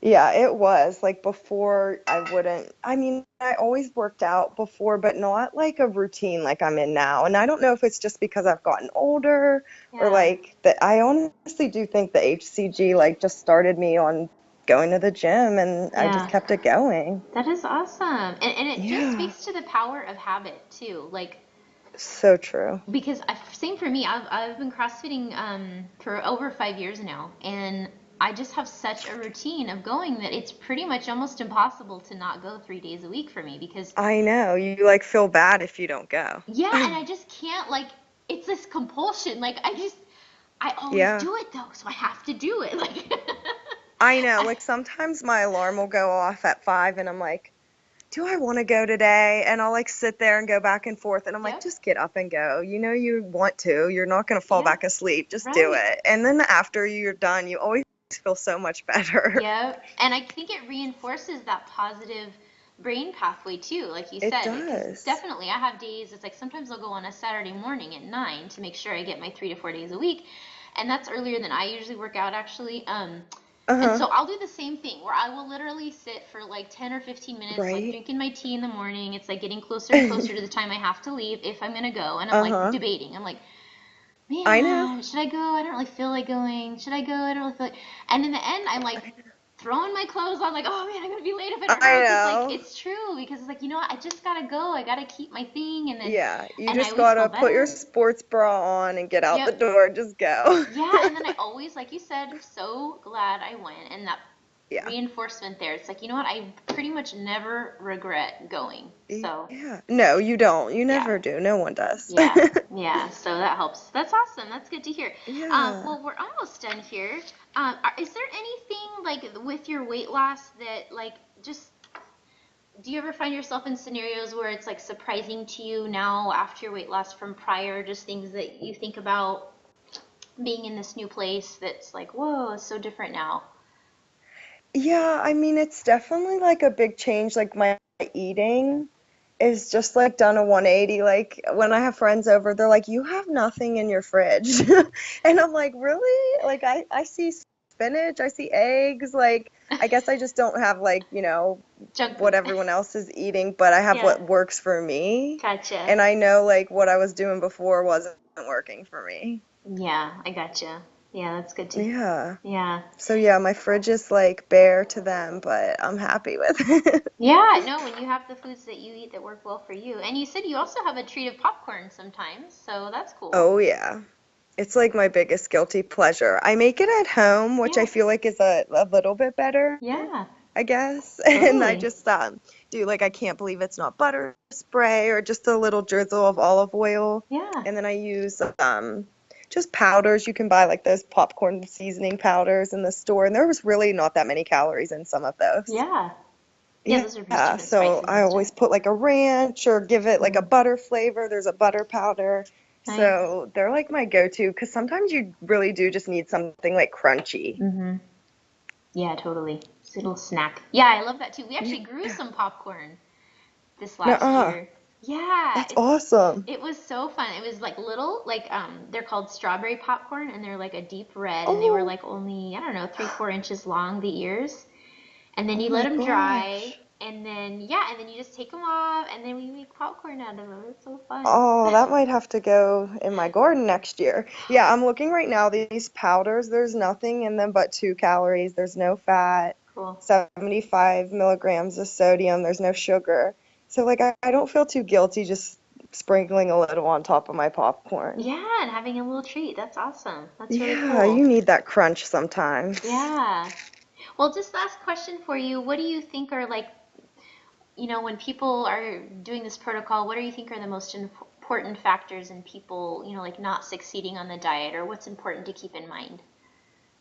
Yeah, it was. Like before, I mean, I always worked out before, but not like a routine like I'm in now. And I don't know if it's just because I've gotten older or Yeah. like that. I honestly do think the hCG like just started me on going to the gym, and I just Yeah. kept it going. That is awesome. And it just Yeah. speaks to the power of habit too. Like, So true. Because same for me. I've been CrossFitting for over 5 years now, and I just have such a routine of going that it's pretty much almost impossible to not go 3 days a week for me because I know. You like feel bad if you don't go. yeah, and I just can't like it's this compulsion. Like I always Yeah. do it though, so I have to do it. Like I know. I, Like sometimes my alarm will go off at 5 and I'm like, do I want to go today? And I'll like sit there and go back and forth. And I'm like, yep, just get up and go. You know, you want to. You're not going to fall yeah, back asleep. Just do right. it. And then after you're done, you always feel so much better. Yep. And I think it reinforces that positive brain pathway too, like you It said, because does. definitely I have days, it's like sometimes I'll go on a Saturday morning at 9 to make sure I get my 3 to 4 days a week. And that's earlier than I usually work out actually. And Uh-huh. so I'll do the same thing where I will literally sit for like 10 or 15 minutes, like Right? drinking my tea in the morning. It's like getting closer and closer to the time I have to leave if I'm gonna go. And I'm like Uh-huh. debating. I'm like, I know. man, should I go? I don't really feel like going. Should I go? I don't really feel like. And in the end, I'm like throwing my clothes on, like, oh man, I'm gonna be late if I don't I hurry. Because like know. it's true. Because it's like you know what? I just gotta go. I gotta keep my thing, Yeah, you and I just always feel gotta put your better. sports bra on and get out the Yep. door. Just go. Yeah, and then I always, like you said, so glad I went, and that Yeah. reinforcement there. It's like you know what? I pretty much never regret going. So Yeah. No, you don't. You yeah. never do. No one does. Yeah, yeah. So that helps. That's awesome. That's good to hear. Yeah. Well, we're almost done here. Is there anything like with your weight loss that like just do you ever find yourself in scenarios where it's like surprising to you now after your weight loss from prior, just things that you think about being in this new place that's like, whoa, it's so different now. Yeah, I mean, it's definitely like a big change. Like my eating is just like done a 180. Like when I have friends over, they're like, "You have nothing in your fridge." And I'm like, "Really?" Like I see spinach, I see eggs. Like I guess I just don't have like, Junk what food. everyone else is eating, but I have Yeah, what works for me. gotcha. And I know like what I was doing before wasn't working for me. Yeah, I gotcha. Yeah, that's good to. Yeah. Yeah. So yeah, my fridge is like bare to them, but I'm happy with it. Yeah, no, when you have the foods that you eat that work well for you. And you said you also have a treat of popcorn sometimes, so that's cool. Oh yeah. It's like my biggest guilty pleasure. I make it at home, which I Yeah, feel like is a little bit better, yeah, I guess. And I totally. just do like I can't believe it's not butter spray or just a little drizzle of olive oil. Yeah, And then I use just powders. You can buy like those popcorn seasoning powders in the store, and there was really not that many calories in some of those. yeah. Yeah, those are just Yeah, different so spices I and stuff. always put like a ranch or give it like a Mm, butter flavor. There's a butter powder. nice. So they're like my go-to because sometimes you really do just need something like crunchy. Mm-hmm. Yeah, totally. It's a little snack. Yeah, I love that too. We actually grew Yeah. some popcorn this last Nuh-uh. year. Yeah, That's awesome. it was so fun. It was like little, like they're called strawberry popcorn, and they're like a deep red, and they were Oh, like only I don't know 3, 4 inches long, the ears. And then oh you let my them dry, gosh. and then yeah, and then you just take them off, and then we make popcorn out of them. It's so fun. Oh, that might have to go in my garden next year. Yeah, I'm looking right now. These powders, there's nothing in them but 2 calories. There's no fat, Cool. 75 milligrams of sodium. There's no sugar. So, like, I don't feel too guilty just sprinkling a little on top of my popcorn. Yeah, and having a little treat. That's awesome. That's really Yeah, you cool. need that crunch sometimes. Yeah. Well, just last question for you. What do you think are like, when people are doing this protocol, what do you think are the most important factors in people, like not succeeding on the diet, or what's important to keep in mind?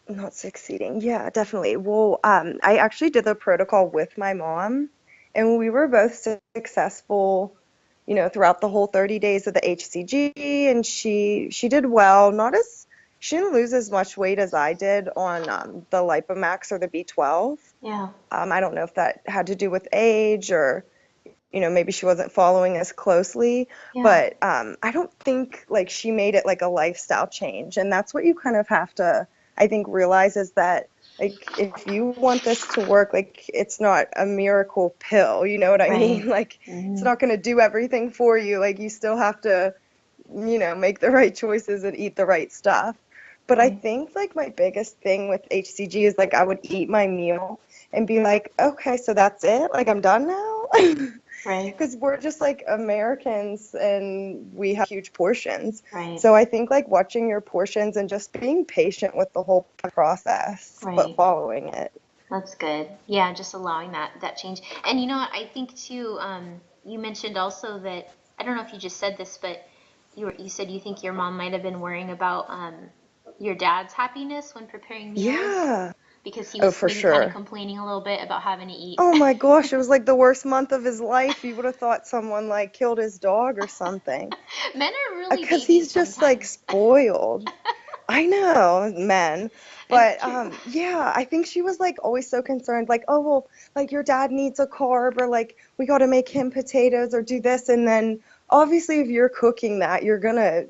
Not succeeding. Yeah, definitely. Well, I actually did the protocol with my mom, and we were both successful, throughout the whole 30 days of the hCG, and she did well. Not as She didn't lose as much weight as I did on the Lipomax or the B12. Yeah. I don't know if that had to do with age or maybe she wasn't following as closely, Yeah. but I don't think like she made it like a lifestyle change. And that's what you kind of have to, I think, realize is that like if you want this to work, like it's not a miracle pill, you know what I Right. mean? Like it's Hmm. not going to do everything for you. Like you still have to, make the right choices and eat the right stuff. But I Right. think like my biggest thing with hCG is like I would eat my meal and be like, okay, so that's it? Like I'm done now? Right. Because we're just like Americans and we have huge portions. Right. So I think like watching your portions and just being patient with the whole process, but Right. following it. That's good. Yeah, just allowing that change. And you know what? I think too. You mentioned also that I don't know if you just said this, but you said you think your mom might have been worrying about your dad's happiness when preparing meals Yeah. because he Oh, was for maybe kind of sure. complaining a little bit about having to eat. Oh my gosh, it was like the worst month of his life. You would have thought someone like killed his dog or something. Men are really Because babies he's just like sometimes. spoiled. I know, men. It's But true. yeah, I think she was like always so concerned, like, oh well, like your dad needs a carb, or like we got to make him potatoes or do this, and then obviously if you're cooking that, you're gonna,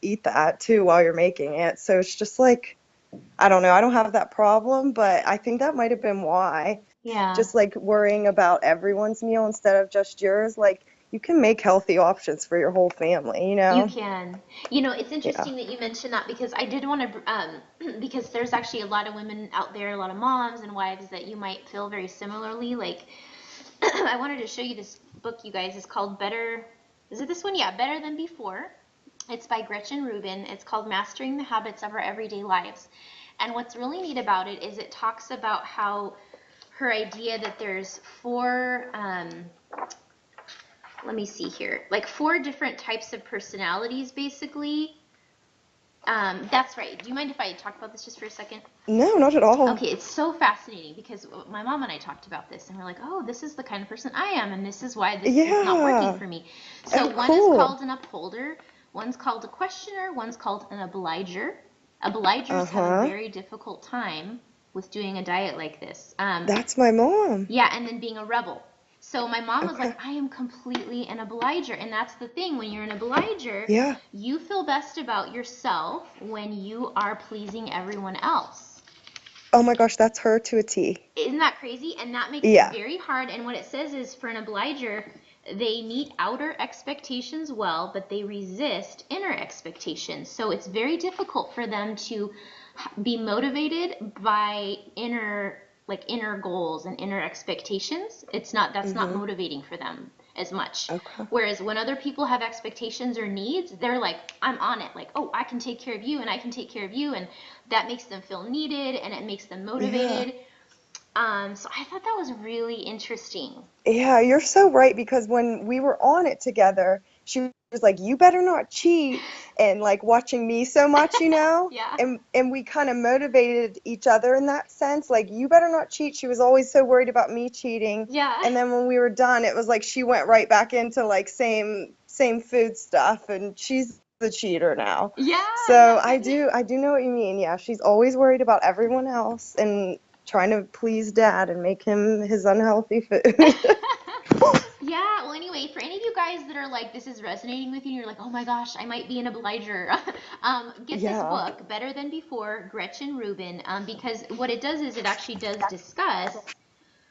eat that too while you're making it. So it's just like, I don't know, I don't have that problem, but I think that might have been why. Yeah. Just like worrying about everyone's meal instead of just yours, like you can make healthy options for your whole family, you You know? can. You know, it's Yeah. interesting that you mentioned that because I did want to, because there's actually a lot of women out there, a lot of moms and wives that you might feel very similarly. Like, I wanted to show you this book, you guys. It's called Better. Is it this one? Yeah, Better Than Before. It's by Gretchen Rubin. It's called Mastering the Habits of Our Everyday Lives. And what's really neat about it is it talks about how her idea that there's four, let me see here, like four different types of personalities, basically. That's right. Do you mind if I talk about this just for a second? No, not at all. Okay, it's so fascinating because my mom and I talked about this and we're like, oh, this is the kind of person I am and this is why this is not working Yeah. for me. Oh, So one is cool. called an upholder, one's called a questioner, one's called an obliger. Obligers have a Uh-huh. very difficult time with doing a diet like this. That's my mom. Yeah, and then being a rebel. So my mom was Okay. like, I am completely an obliger. And that's the thing. When you're an obliger, Yeah. you feel best about yourself when you are pleasing everyone else. Oh my gosh, that's her to a T. Isn't that crazy? And that makes it Yeah. very hard. And what it says is for an obliger, they meet outer expectations well, but they resist inner expectations. So it's very difficult for them to be motivated by inner goals and inner expectations. That's not Mm-hmm. motivating for them as much. Okay. Whereas when other people have expectations or needs, they're like, I'm on it. Like, oh, I can take care of you and I can take care of you. And that makes them feel needed and it makes them Yeah. motivated. So I thought that was really interesting. Yeah, you're so right because when we were on it together, she was like, "You better not cheat," and like watching me so much, Yeah. and we kind of motivated each other in that sense. Like, "You better not cheat." She was always so worried about me cheating, Yeah. and then when we were done, it was like she went right back into like same food stuff, and she's the cheater now. Yeah, So yeah, but I do know what you mean. Yeah, she's always worried about everyone else and trying to please dad and make him his unhealthy food. yeah, well, anyway, for any of you guys that are like, this is resonating with you, and you're like, oh my gosh, I might be an obliger, get this Yeah. book, Better Than Before, Gretchen Rubin, because what it does is it actually does discuss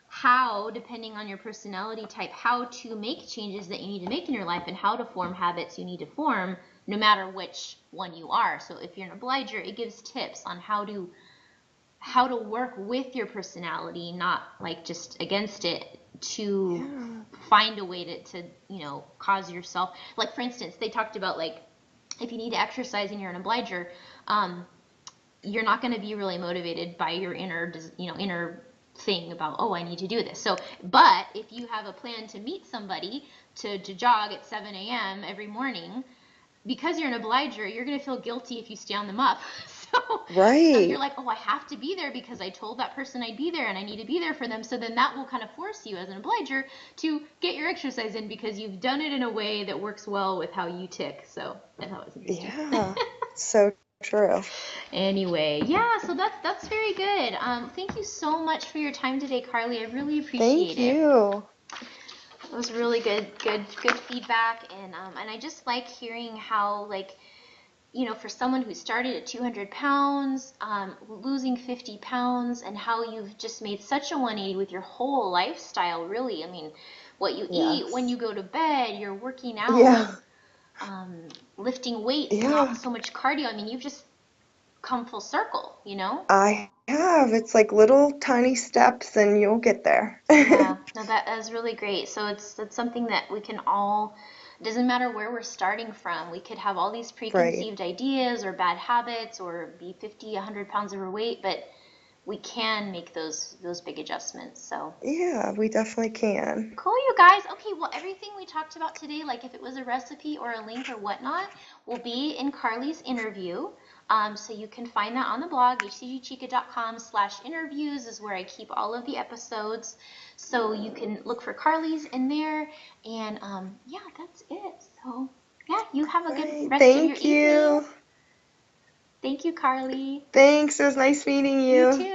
how, depending on your personality type, how to make changes that you need to make in your life and how to form habits you need to form, no matter which one you are. So if you're an obliger, it gives tips on how to work with your personality, not like just against it, to Yeah. find a way to cause yourself, like for instance they talked about like if you need to exercise and you're an obliger, um, you're not going to be really motivated by your inner thing about, oh, I need to do this. So but if you have a plan to meet somebody to jog at 7 a.m. every morning, because you're an obliger, you're going to feel guilty if you stand them up. So you're Right. like, oh, I have to be there because I told that person I'd be there and I need to be there for them. So then that will kind of force you as an obliger to get your exercise in because you've done it in a way that works well with how you tick. So I thought it was interesting. Yeah. So true. Anyway, yeah, so that's very good. Thank you so much for your time today, Carlee. I really Thank appreciate it. you. It was really good feedback, and I just like hearing how, like, for someone who started at 200 pounds, losing 50 pounds, and how you've just made such a 180 with your whole lifestyle, really. I mean, what you eat, when Yes. you go to bed, you're working out, Yeah. lifting weights, not Yeah. so much cardio. I mean, you've just come full circle, you know? I have. It's like little tiny steps and you'll get there. Yeah, no, that is really great. So it's something that we can all, it doesn't matter where we're starting from. We could have all these Right. preconceived ideas or bad habits or be 50, 100 pounds overweight, but we can make those big adjustments. So Yeah, we definitely can. cool, you guys. Okay, well, everything we talked about today, like if it was a recipe or a link or whatnot, will be in Carlee's interview. So you can find that on the blog, hcgchica.com/interviews is where I keep all of the episodes. So you can look for Carlee's in there. And yeah, that's it. So yeah, you have a All good right. rest of your Thank evening. you. Thank you, Carlee. Thanks. It was nice meeting You you. too.